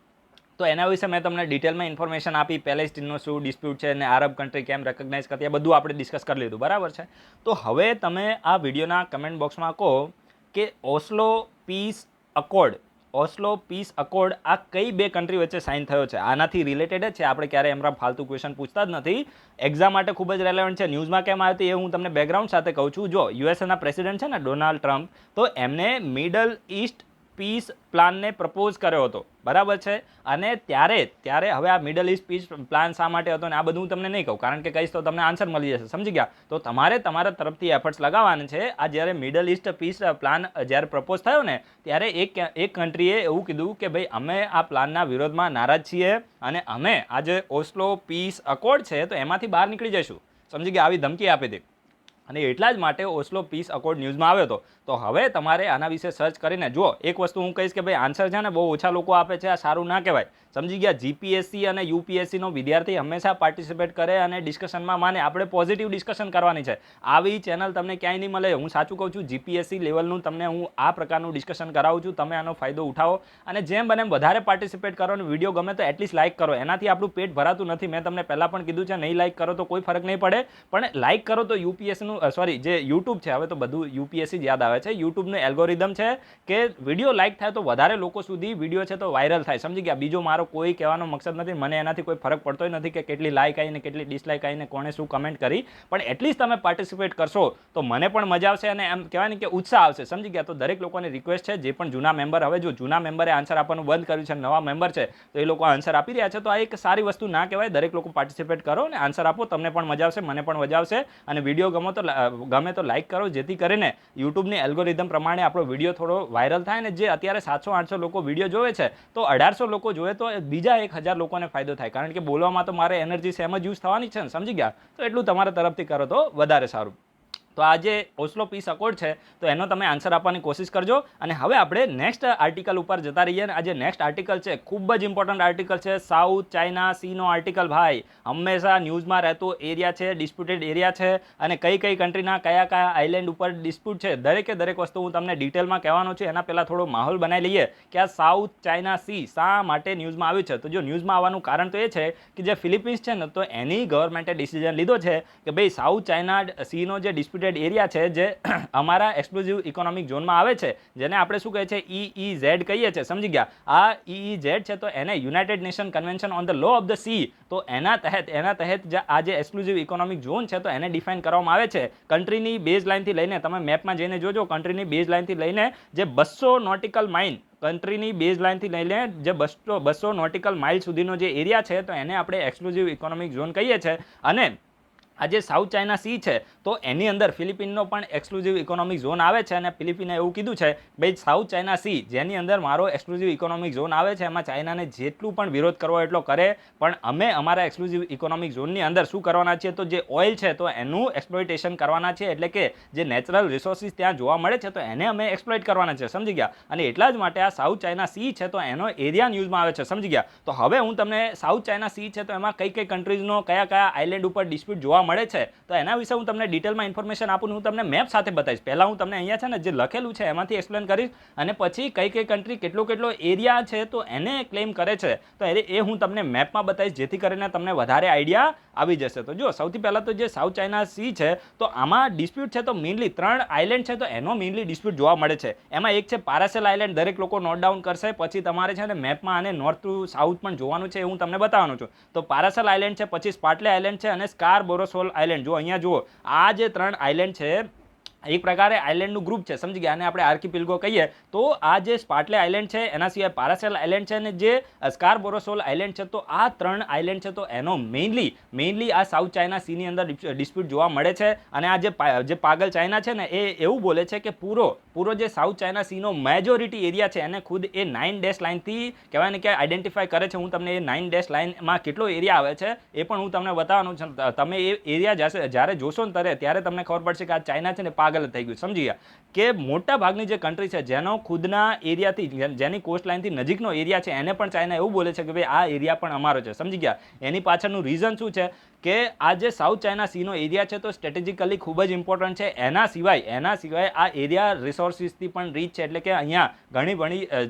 તો એના વિશે મેં તમને ડિટેલમાં ઇન્ફોર્મેશન આપી. પેલેસ્ટીનનો શું ડિસ્પ્યુટ છે અને આરબ કન્ટ્રી કેમ રેકગ્નાઇઝ કરતી, એ બધું આપણે ડિસ્કસ કરી લીધું, બરાબર છે. તો હવે તમે આ વિડીયોના કમેન્ટ બોક્સમાં કહો કે ઓસ્લો પીસ અકોર્ડ આ કઈ બે કન્ટ્રી વચ્ચે સાઇન થયો છે? આનાથી રિલેટેડ જ છે. આપણે ક્યારે એમરા ફાલતુ ક્વેશ્ચન પૂછતા જ નથી. એક્ઝામ માટે ખૂબ જ રેલેવન્ટ છે. ન્યૂઝમાં કેમ આવ્યું એ હું તમને બેકગ્રાઉન્ડ સાથે કહું છું. જો યુએસએના પ્રેસિડેન્ટ છે ને ડોનાલ્ડ ટ્રમ્પ, તો એમને મિડલ ઈસ્ટ પીસ પ્લાનને પ્રપોઝ કર્યો હતો, બરાબર છે. અને ત્યારે હવે આ મિડલ ઈસ્ટ પીસ પ્લાન શા માટે હતો ને આ બધું હું તમને નહીં કહું, કારણ કે કહીશ તો તમને આન્સર મળી જશે. સમજી ગયા? તો તમારે તમારા તરફથી એફર્ટ્સ લગાવવાના છે. આ જ્યારે મિડલ ઈસ્ટ પીસ પ્લાન જ્યારે પ્રપોઝ થયો ને ત્યારે એક કન્ટ્રીએ એવું કીધું કે ભાઈ અમે આ પ્લાનના વિરોધમાં નારાજ છીએ અને અમે આ જે ઓસ્લો પીસ અકોર્ડ છે તો એમાંથી બહાર નીકળી જઈશું. સમજી ગયા? આવી ધમકી આપી હતી. અને એટલા જ માટે ઓસ્લો પીસ અકોર્ડ ન્યૂઝમાં આવ્યો હતો. તો હવે તમારે આના વિશે સર્ચ કરીને જુઓ. એક વસ્તુ હું કહીશ કે ભાઈ આન્સર છે ને બહુ ઓછા લોકો આપે છે, આ સારું ના કહેવાય. સમજી ગયા? જીપીએસસી અને યુપીએસસીનો વિદ્યાર્થી હંમેશા પાર્ટિસિપેટ કરે અને ડિસ્કશનમાં માને. આપણે પોઝિટિવ ડિસ્કશન કરવાની છે. આવી ચેનલ તમને ક્યાંય નહીં મળે. હું સાચું કહું છું, જીપીએસસી લેવલનું તમને હું આ પ્રકારનું ડિસ્કશન કરાવું છું. તમે આનો ફાયદો ઉઠાવો અને જેમ બને એમ વધારે પાર્ટિસિપેટ કરો. અને વિડીયો ગમે તો એટલીસ્ટ લાઇક કરો. એનાથી આપણું પેટ ભરાતું નથી. મેં તમને પહેલાં પણ કીધું છે, નહીં લાઇક કરો તો કોઈ ફરક નહીં પડે, પણ લાઇક કરો તો ઇન્સ્ટાનું સોરી જે યુટ્યુબ છે, હવે તો બધું યુપીએસસી જ યાદ આવે છે, યુટ્યુબનું એલ્ગોરિધમ છે કે વિડીયો લાઇક થાય તો વધારે લોકો સુધી વિડીયો છે તો વાયરલ થાય, સમજી ગયા. બીજો મારો કોઈ કહેવાનો મકસદ નથી, મને એનાથી કોઈ ફરક પડતો નથી કે કેટલી લાઇક આવીને કેટલી ડિસલાઇક આવીને કોણે શું કમેન્ટ કરી, પણ એટલીસ્ટ તમે પાર્ટિસિપેટ કરશો તો મને પણ મજા આવશે અને એમ કહેવાય ને કે ઉત્સાહ આવશે, સમજી ગયા. તો દરેક લોકોને રિક્વેસ્ટ છે, જે પણ જૂના મેમ્બર, હવે જો જૂના મેમ્બરે આન્સર આપવાનું બંધ કર્યું છે, નવા મેમ્બર છે તો એ લોકો આન્સર આપી રહ્યા છે, તો આ એક સારી વસ્તુ ના કહેવાય. દરેક લોકો પાર્ટિસિપેટ કરો અને આન્સર આપો, તમને પણ મજા આવશે, મને પણ મજા આવશે. અને વિડીયો ગમે તો લાઇક કરો, જેથી કરીને યુટ્યુબની એલ્ગોરિધમ પ્રમાણે આપણો વિડીયો થોડો વાયરલ થાય ને જે અત્યારે 700-800 લોકો વિડીયો જોવે છે તો 1800 લોકો જોવે તો બીજા 1000 લોકોને ફાયદો થાય, કારણ કે બોલવામાં તો મારે એનર્જી સેમ જ યુઝ થવાની છે ને, સમજી ગયા. તો એટલું તમારા તરફથી કરો તો વધારે સારું. તો આ જે ઓસ્લો પીસ અકોર્ડ છે તો એનો તમે આન્સર આપવાની કોશિશ કરજો. અને હવે આપણે નેક્સ્ટ આર્ટિકલ ઉપર જતા રહીએ. અને આ જે નેક્સ્ટ આર્ટિકલ છે ખૂબ જ ઇમ્પોર્ટન્ટ આર્ટિકલ છે, સાઉથ ચાઇના સીનો આર્ટિકલ. ભાઈ હંમેશા ન્યૂઝમાં રહેતો એરિયા છે, ડિસ્પ્યુટેડ એરિયા છે, અને કઈ કઈ કન્ટ્રીના કયા આઇલેન્ડ ઉપર ડિસ્પ્યુટ છે, દરેકે દરેક વસ્તુ હું તમને ડિટેલમાં કહેવાનો છું. એના પહેલાં થોડો માહોલ બનાવી લઈએ કે આ સાઉથ ચાઇના સી શા માટે ન્યૂઝમાં આવ્યું છે. તો જો ન્યૂઝમાં આવવાનું કારણ તો એ છે કે જે ફિલિપિન્સ છે ને, તો એની ગવર્મેન્ટે ડિસિઝન લીધો છે કે ભાઈ સાઉથ ચાઇના સીનો જે ડિસ્પ્યુટેડ એરિયા છે જે અમારા એક્સક્લુઝિવ ઇકોનોમિક ઝોનમાં આવે છે, જેને આપણે શું કહે છે EEZ કહીએ છીએ, સમજી ગયા. આ EEZ છે તો એને united nation convention on the law of the sea, તો એના તહેત આ જે એક્સક્લુઝિવ ઇકોનોમિક ઝોન છે તો એને ડિફાઇન કરવામાં આવે છે. કન્ટ્રીની બેઝ લાઇનથી લઈને, તમે મેપમાં જઈને જોજો, કન્ટ્રીની બેઝ લાઇનથી લઈને જે 200 નોટિકલ માઇલ, કન્ટ્રીની બેઝ લાઇનથી લઈને જે 200 નોટિકલ માઇલ સુધીનો જે એરિયા છે તો એને આપણે એક્સક્લુઝિવ ઇકોનોમિક ઝોન કહીએ છીએ. અને આ જે સાઉથ ચાઇના સી છે તો એની અંદર ફિલિપિનનો પણ એક્સક્લુઝિવ ઇકોનોમિક ઝોન આવે છે. અને ફિલિપિને એવું કીધું છે ભાઈ સાઉથ ચાઇના સી જેની અંદર મારો એક્સક્લુઝિવ ઇકોનોમિક ઝોન આવે છે, એમાં ચાઇનાને જેટલું પણ વિરોધ કરવો એટલો કરે, પણ અમે અમારા એક્સક્લુઝિવ ઇકોનોમિક ઝોનની અંદર શું કરવાના છીએ, તો જે ઓઇલ છે તો એનું એક્સપ્લોઇટેશન કરવાના છે, એટલે કે જે નેચરલ રિસોર્સિસ ત્યાં જોવા મળે છે તો એને અમે એક્સપ્લોઇટ કરવાના છે, સમજી ગયા. અને એટલા જ માટે આ સાઉથ ચાઇના સી છે તો એનો એરિયા ન્યૂઝમાં આવે છે, સમજી ગયા. તો હવે હું તમને સાઉથ ચાઇના સી છે તો એમાં કઈ કઈ કન્ટ્રીઝનો કયા આઇલેન્ડ ઉપર ડિસ્પ્યુટ જોવા મળે છે તો એના વિશે હું તમને ડિટેલમાં ઇન્ફોર્મેશન આપું. હું તમને મેપ સાથે બતાવીશ. પહેલાં હું તમને અહીંયા છે ને જે લખેલું છે એમાંથી એક્સપ્લેન કરીશ, અને પછી કઈ કન્ટ્રી કેટલો એરિયા છે તો એને ક્લેમ કરે છે તો એ હું તમને મેપમાં બતાવીશ, જેથી કરીને તમને વધારે આઈડિયા આવી જશે. તો જો સૌથી પહેલાં તો જે સાઉથ ચાઇના સી છે તો આમાં ડિસ્પ્યુટ છે તો મેઇનલી 3 આઇલેન્ડ છે તો એનો મેઇનલી ડિસ્પ્યુટ જોવા મળે છે. એમાં એક છે પારાસેલ આઇલેન્ડ, દરેક લોકો નોટ ડાઉન કરશે, પછી તમારે છે ને મેપમાં આને નોર્થ ટુ સાઉથ પણ જોવાનું છે, હું તમને બતાવવાનું છું. તો પારાસેલ આઇલેન્ડ છે, પછી સ્પાર્ટલે આઇલેન્ડ છે, અને સ્કારબોરોસોલ આઇલેન્ડ. જો અહીંયા જુઓ, આ જે 3 આઇલેન્ડ છે એક પ્રકારે આઇલેન્ડનું ગ્રુપ છે, સમજી ગયા. આને આપણે આર્કિપિલ્ગો કહીએ. તો આ જે સ્પાર્ટલે આઇલેન્ડ છે, એના સિવાય પારાસેલ આઇલેન્ડ છે, અને જે સ્કારબોરોસોલ આઇલેન્ડ છે, તો આ 3 આઇલેન્ડ છે તો એનો મેઇનલી આ સાઉથ ચાઇના સીની અંદર ડિસ્પ્યુટ જોવા મળે છે. અને આ જે પાગલ ચાઇના છે ને એ એવું બોલે છે કે પૂરો જે સાઉથ ચાઇના સીનો મેજોરિટી એરિયા છે એને ખુદ એ 9 ડેશ લાઇનથી કહેવાય ને કે આઈડેન્ટિફાય કરે છે. હું તમને એ 9 ડેશ લાઇનમાં કેટલો એરિયા આવે છે એ પણ હું તમને બતાવવાનું છું. તમે એ એરિયા જ્યારે જોશો ને ત્યારે તમને ખબર પડશે કે આ ચાઇના છે ને પાગલ થઈ ગયું, સમજી ગયા. કે મોટા ભાગની જે કન્ટ્રી છે જેનો ખુદના એરિયાથી, જેની કોસ્ટ લાઇનથી નજીકનો એરિયા છે, એને પણ ચાઇના એવું બોલે છે કે ભાઈ આ એરિયા પણ અમારો છે, સમજી ગયા. એની પાછળનું રીઝન શું છે કે આ જે સાઉથ ચાઇના સીનો એરિયા છે તો સ્ટ્રેટેજિકલી ખૂબ જ ઇમ્પોર્ટન્ટ છે. એના સિવાય આ એરિયા રિસોર્સિસથી પણ રીચ છે, એટલે કે અહીંયા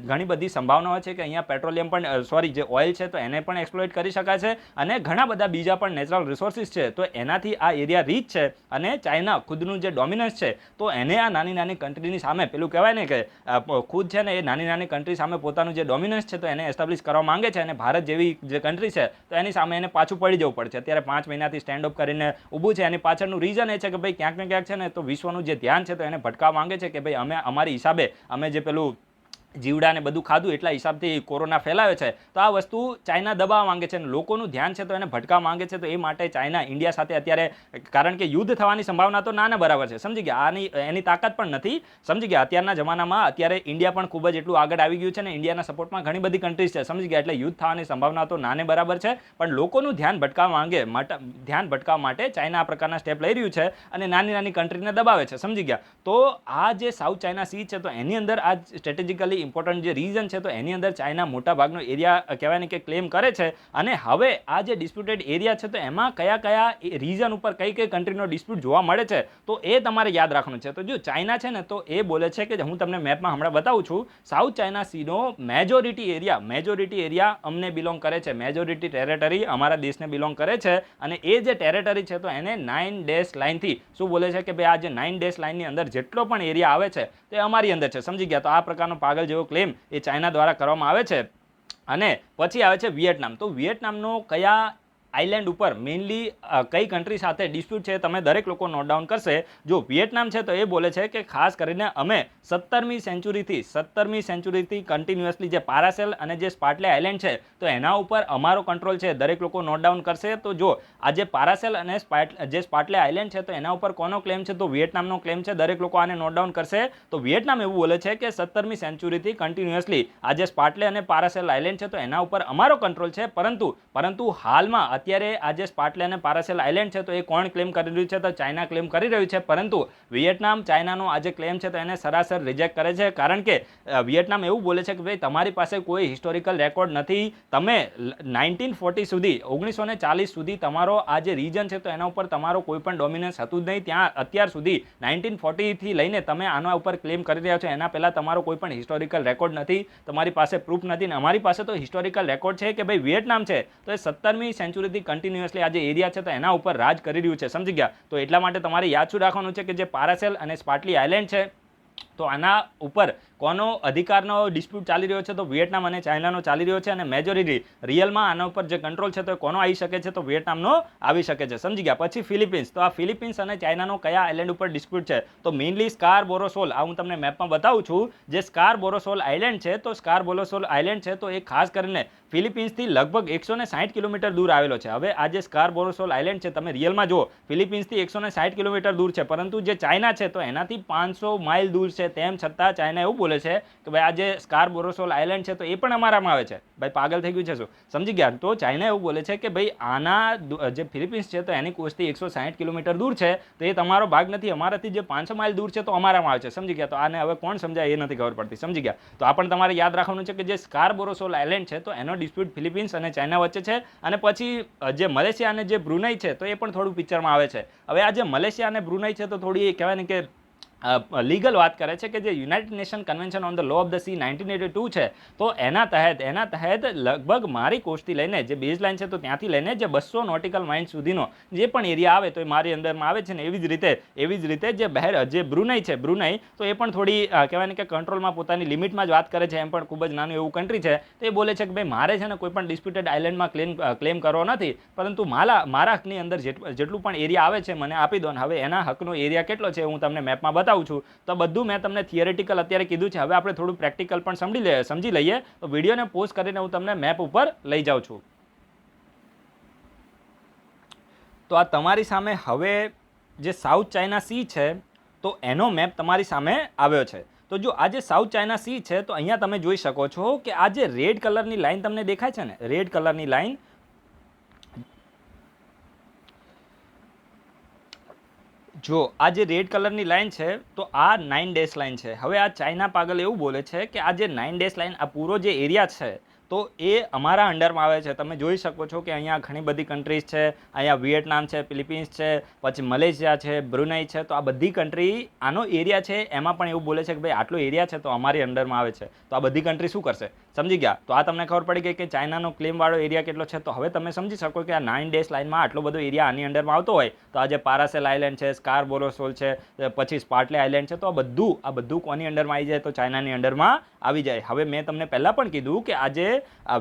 ઘણી બધી સંભાવનાઓ છે કે અહીંયા પેટ્રોલિયમ પણ જે ઓઇલ છે તો એને પણ એક્સપ્લોઇટ કરી શકાય છે, અને ઘણા બધા બીજા પણ નેચરલ રિસોર્સિસ છે. તો એનાથી આ એરિયા રીચ છે, અને ચાઇના ખુદનું જે ડોમિનન્સ છે તો એને આ નાની કન્ટ્રીની સામે પેલું કહેવાય ને કે ખુદ છે ને એ નાની કન્ટ્રી સામે પોતાનું જે ડોમિનન્સ છે તો એને એસ્ટાબ્લિશ કરવા માંગે છે. અને ભારત જેવી જે કન્ટ્રી છે તો એની સામે એને પાછું પડી જવું પડશે. અત્યારે 5 મહિનાથી સ્ટેન્ડ અપ કરીને ઊભું છે. એની પાછળનું રીઝન એ છે કે ભાઈ ક્યાંક ને ક્યાંક છે ને તો વિશ્વનું જે ધ્યાન છે તો એને ભટકાવવા માંગે છે કે ભાઈ અમે અમારી હિસાબે અમે જે પેલું જીવડા ને બધું ખાધું એટલા હિસાબથી કોરોના ફેલાયો છે, તો આ વસ્તુ ચાઇના દબાવવા માંગે છે, અને લોકોનું ધ્યાન છે તો એને ભટકાવવા માંગે છે. તો એ માટે ચાઇના ઇન્ડિયા સાથે અત્યારે, કારણ કે યુદ્ધ થવાની સંભાવના તો ના બરાબર છે, સમજી ગયા. એની તાકાત પણ નથી, સમજી ગયા. અત્યારના જમાનામાં અત્યારે ઇન્ડિયા પણ ખૂબ જ એટલું આગળ આવી ગયું છે, ને ઇન્ડિયાના સપોર્ટમાં ઘણી બધી કન્ટ્રીઝ છે, સમજી ગયા. એટલે યુદ્ધ થવાની સંભાવના તો નાને બરાબર છે, પણ લોકોનું ધ્યાન ભટકાવવા માટે ચાઇના આ પ્રકારના સ્ટેપ લઈ રહ્યું છે, અને નાની કન્ટ્રીને દબાવે છે, સમજી ગયા. તો આ જે સાઉથ ચાઇના સી છે તો એની અંદર આ સ્ટ્રેટેજિકલી ઇમ્પોર્ટન્ટ જે રીઝન છે તો એની અંદર ચાઇના મોટા ભાગનો એરિયા કહેવાય ને કે ક્લેમ કરે છે. અને હવે આ જે ડિસ્પ્યુટેડ એરિયા છે તો એમાં કયા કયા રીઝન ઉપર કઈ કઈ કન્ટ્રીનો ડિસ્પ્યુટ જોવા મળે છે તો એ તમારે યાદ રાખવાનું છે. તો જો ચાઇના છે ને તો એ બોલે છે કે હું તમને મેપમાં હમણાં બતાવું છું, સાઉથ ચાઇના સીનો મેજોરિટી એરિયા અમને બિલોંગ કરે છે, મેજોરિટી ટેરેટરી અમારા દેશને બિલોંગ કરે છે. અને એ જે ટેરેટરી છે તો એને 9 ડેશ લાઇનથી શું બોલે છે કે ભાઈ આ જે 9 ડેશ લાઇનની અંદર જેટલો પણ એરિયા આવે છે તે અમારી અંદર છે. સમજી ગયા? તો આ પ્રકારનો પાગલ જેવો ક્લેમ એ ચાઇના દ્વારા કરવામાં આવે છે. અને પછી આવે છે વિયેટનામ. તો વિયેટનામનો કયા આઇલેન્ડ ઉપર મેઇનલી કઈ કન્ટ્રી સાથે ડિસ્પ્યુટ છે તમે દરેક લોકો નોટ ડાઉન કરશે. જો વિયેટનામ છે તો એ બોલે છે કે ખાસ કરીને અમે 17મી સેન્ચુરીથી કન્ટિન્યુઅસલી જે પારાસેલ અને જે સ્પાર્ટલે આઇલેન્ડ છે તો એના ઉપર અમારો કંટ્રોલ છે. દરેક લોકો નોટ ડાઉન કરશે. તો જો આ જે પારાસેલ અને જે સ્પાર્ટલે આઇલેન્ડ છે તો એના ઉપર કોનો ક્લેમ છે તો વિયેટનામનો ક્લેમ છે. દરેક લોકો આને નોટ ડાઉન કરશે. તો વિયેટનામ એવું બોલે છે કે 17મી સેન્ચુરીથી કન્ટિન્યુઅસલી આ જે સ્પાર્ટલે અને પારાસેલ આઇલેન્ડ છે તો એના ઉપર અમારો કંટ્રોલ છે. પરંતુ હાલમાં અત્યારે આ જે સ્પાર્ટલે અને પારાસેલ આઇલેન્ડ છે તો એ કોણ ક્લેમ કરી રહ્યું છે તો ચાઇના ક્લેમ કરી રહ્યું છે. પરંતુ વિયેટનામ ચાઇનાનો આ જે ક્લેમ છે તો એને સરાસર રિજેક્ટ કરે છે. કારણ કે વિયેટનામ એવું બોલે છે કે ભાઈ તમારી પાસે કોઈ હિસ્ટોરિકલ રેકોર્ડ નથી. તમે 1940 સુધી 1940 સુધી તમારો આ જે રીજન છે તો એના ઉપર તમારો કોઈ પણ ડોમિનન્સ હતું જ નહીં. ત્યાં અત્યાર સુધી 1940થી લઈને તમે આના ઉપર ક્લેમ કરી રહ્યા છો એના પહેલાં તમારો કોઈ પણ હિસ્ટોરિકલ રેકોર્ડ નથી, તમારી પાસે પ્રૂફ નથી. અને અમારી પાસે તો હિસ્ટોરિકલ રેકોર્ડ છે કે ભાઈ વિયેટનામ છે તો એ 17મી સેન્ચુરીથી કન્ટિન્યુઅસલી આ જે એરિયા છે તો એના ઉપર રાજ કરી રહ્યું છે. સમજી ગયા? તો એટલા માટે તમારે યાદ શું રાખવાનું છે કે જે પારાસેલ અને સ્પાર્ટલી આઇલેન્ડ છે તો આના ઉપર કોનો અધિકારનો ડિસ્પ્યુટ ચાલી રહ્યો છે તો વિયેટનામ અને ચાઇનાનો ચાલી રહ્યો છે. અને મેજોરિટી રિયલમાં આના ઉપર જે કંટ્રોલ છે તો કોનો આવી શકે છે તો વિયેટનામનો આવી શકે છે. સમજી ગયા? પછી ફિલિપિન્સ. તો આ ફિલિપિન્સ અને ચાઇનાનો કયા આઇલેન્ડ ઉપર ડિસ્પ્યુટ છે તો મેઇનલી સ્કારબોરોસોલ. આ હું તમને મેપમાં બતાવું છું. જે સ્કારબોરોસોલ આઇલેન્ડ છે તો સ્કારબોરોસોલ આઇલેન્ડ છે તો એ ખાસ કરીને ફિલિપિન્સથી લગભગ 160 કિલોમીટર દૂર આવેલો છે. હવે આ જે સ્કારબોરોસોલ આઇલેન્ડ છે તમે રિયલમાં જુઓ ફિલિપિન્સથી 160 કિલોમીટર દૂર છે, પરંતુ જે ચાઇના છે તો એનાથી 500 માઇલ દૂર છે. તેમ છતાં ચાઇના એવું બોલે છે કે ભાઈ આ જે સ્કારબોરોસોલ આઇલેન્ડ છે તો એ પણ અમારામાં આવે છે. ભાઈ પાગલ થઈ ગયું છે શું? સમજી ગયા? તો ચાઇના એવું બોલે છે કે ભાઈ આના જે ફિલિપિન્સ છે તો એની કોસ્ટથી 160 કિલોમીટર દૂર છે તો એ તમારો ભાગ નથી. અમારાથી જે 500 માઇલ દૂર છે તો અમારામાં આવે છે. સમજી ગયા? તો આને હવે કોણ સમજાય એ નથી ખબર પડતી. સમજી ગયા? તો આ પણ તમારે યાદ રાખવાનું છે કે જે સ્કારબોરોસોલ આઇલેન્ડ છે તો એનો ડિસ્પ્યુટ ફિલિપિન્સ અને ચાઇના વચ્ચે છે. અને પછી જે મલેશિયા અને જે બ્રુનાઈ છે તો એ પણ થોડું પિક્ચરમાં આવે છે. હવે આ જે મલેશિયા અને બ્રુનાઈ છે તો થોડી કહેવાય ને કે લીગલ વાત કરે છે કે જે united nation convention on the law of the sea 1982 છે તો એના તહેત લગભગ મારી કોસ્ટથી લઈને જે બેઝ લાઇન છે તો ત્યાંથી લઈને જે 200 નોટિકલ માઇલ સુધીનો જે પણ એરિયા આવે તો એ મારી અંદરમાં આવે છે. ને એવી જ રીતે જે બ્રુનાઈ છે તો એ પણ થોડી કહેવાય ને કે કંટ્રોલમાં પોતાની લિમિટમાં જ વાત કરે છે. એમ પણ ખૂબ જ નાનું એવું કન્ટ્રી છે તો એ બોલે છે કે ભાઈ મારે છે ને કોઈ પણ ડિસ્પ્યુટેડ આઇલેન્ડમાં ક્લેમ કરવો નથી, પરંતુ મારા હકની અંદર જેટલું પણ એરિયા આવે છે મને આપી દો. હવે એના હકનો એરિયા કેટલો છે હું તમને મેપમાં બતાવું છું. તો બધું મેં તમને થિયરેટિકલ અત્યારે કીધું છે. હવે આપણે થોડું પ્રેક્ટિકલ પણ સમજી લઈએ. તો વિડીયોને પોઝ કરીને હું તમને મેપ ઉપર લઈ જાઉં છું. તો આ તમારી સામે હવે જે સાઉથ ચાઇના સી છે તો એનો મેપ તમારી સામે આવ્યો છે. તો જો આ જે સાઉથ ચાઇના સી છે તો અહીંયા તમે જોઈ શકો છો કે આ જે રેડ કલરની લાઈન તમને દેખાય છે ને, રેડ કલરની લાઈન, જો આ જે રેડ કલરની લાઈન છે તો આ 9 ડેશ લાઈન છે. હવે આ ચાઇના પાગલ એવું બોલે છે કે આ જે 9 ડેશ લાઈન આ પૂરો જે એરિયા છે તો એ અમારા અંડરમાં આવે છે. તમે જોઈ શકો છો કે અહીંયા ઘણી બધી કન્ટ્રીઝ છે. અહીંયા વિયેટનામ છે, ફિલિપિન્સ છે, પછી મલેશિયા છે, બ્રુનાઈ છે. તો આ બધી કન્ટ્રી આનો એરિયા છે એમાં પણ એવું બોલે છે કે ભાઈ આટલો એરિયા છે તો અમારી અંડરમાં આવે છે. તો આ બધી કન્ટ્રી શું કરશે? સમજી ગયા? તો આ તમને ખબર પડી ગઈ કે ચાઇનાનો ક્લેમવાળો એરિયા કેટલો છે. તો હવે તમે સમજી શકો કે આ 9 ડેશ લાઇનમાં આટલો બધો એરિયા આની અંડરમાં આવતો હોય તો આ જે પારાસેલ આઇલેન્ડ છે, સ્કારબોરોસોલ છે, પછી સ્પાર્ટલે આઇલેન્ડ છે તો આ બધું કોની અંડરમાં આવી જાય તો ચાઇનાની અંડરમાં આવી જાય. હવે મેં તમને પહેલાં પણ કીધું કે આજે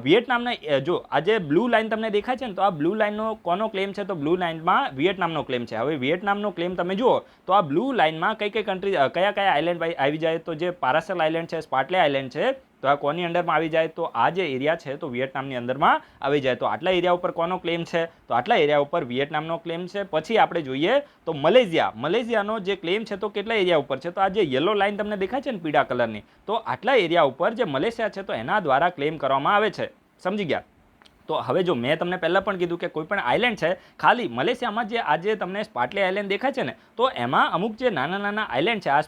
વિયેટનામના જો આ જે બ્લુ લાઇન તમને દેખાય છે ને તો આ બ્લુ લાઇનનો કોનો ક્લેમ છે તો બ્લુ લાઇનમાં વિયેટનામનો ક્લેમ છે. હવે વિયેટનામનો ક્લેમ તમે જુઓ તો આ બ્લુ લાઇનમાં કઈ કન્ટ્રી કયા આઇલેન્ડ આવી જાય તો જે પારાસેલ આઇલેન્ડ છે, સ્પાર્ટલે આઇલેન્ડ છે તો આ કોની અંડરમાં આવી જાય તો આ જે એરિયા છે તો વિયેટનામની અંદરમાં આવી જાય. તો આટલા એરિયા ઉપર કોનો ક્લેમ છે તો આટલા એરિયા ઉપર વિયેટનામનો ક્લેમ છે. પછી આપણે જોઈએ તો મલેશિયાનો જે ક્લેમ છે તો કેટલા એરિયા ઉપર છે તો આ જે યલો લાઇન તમને દેખાય છે ને પીળા કલરની તો આટલા એરિયા ઉપર જે મલેશિયા છે તો એના દ્વારા ક્લેમ કરવામાં આવે છે. સમજી ગયા? તો હવે જો મેં તમને પહેલાં પણ કીધું કે કોઈ પણ આઇલેન્ડ છે, ખાલી મલેશિયામાં જે આજે તમને સ્પાર્ટલી આઇલેન્ડ દેખાય છે ને, તો એમાં અમુક જે નાના નાના આઇલેન્ડ છે, આ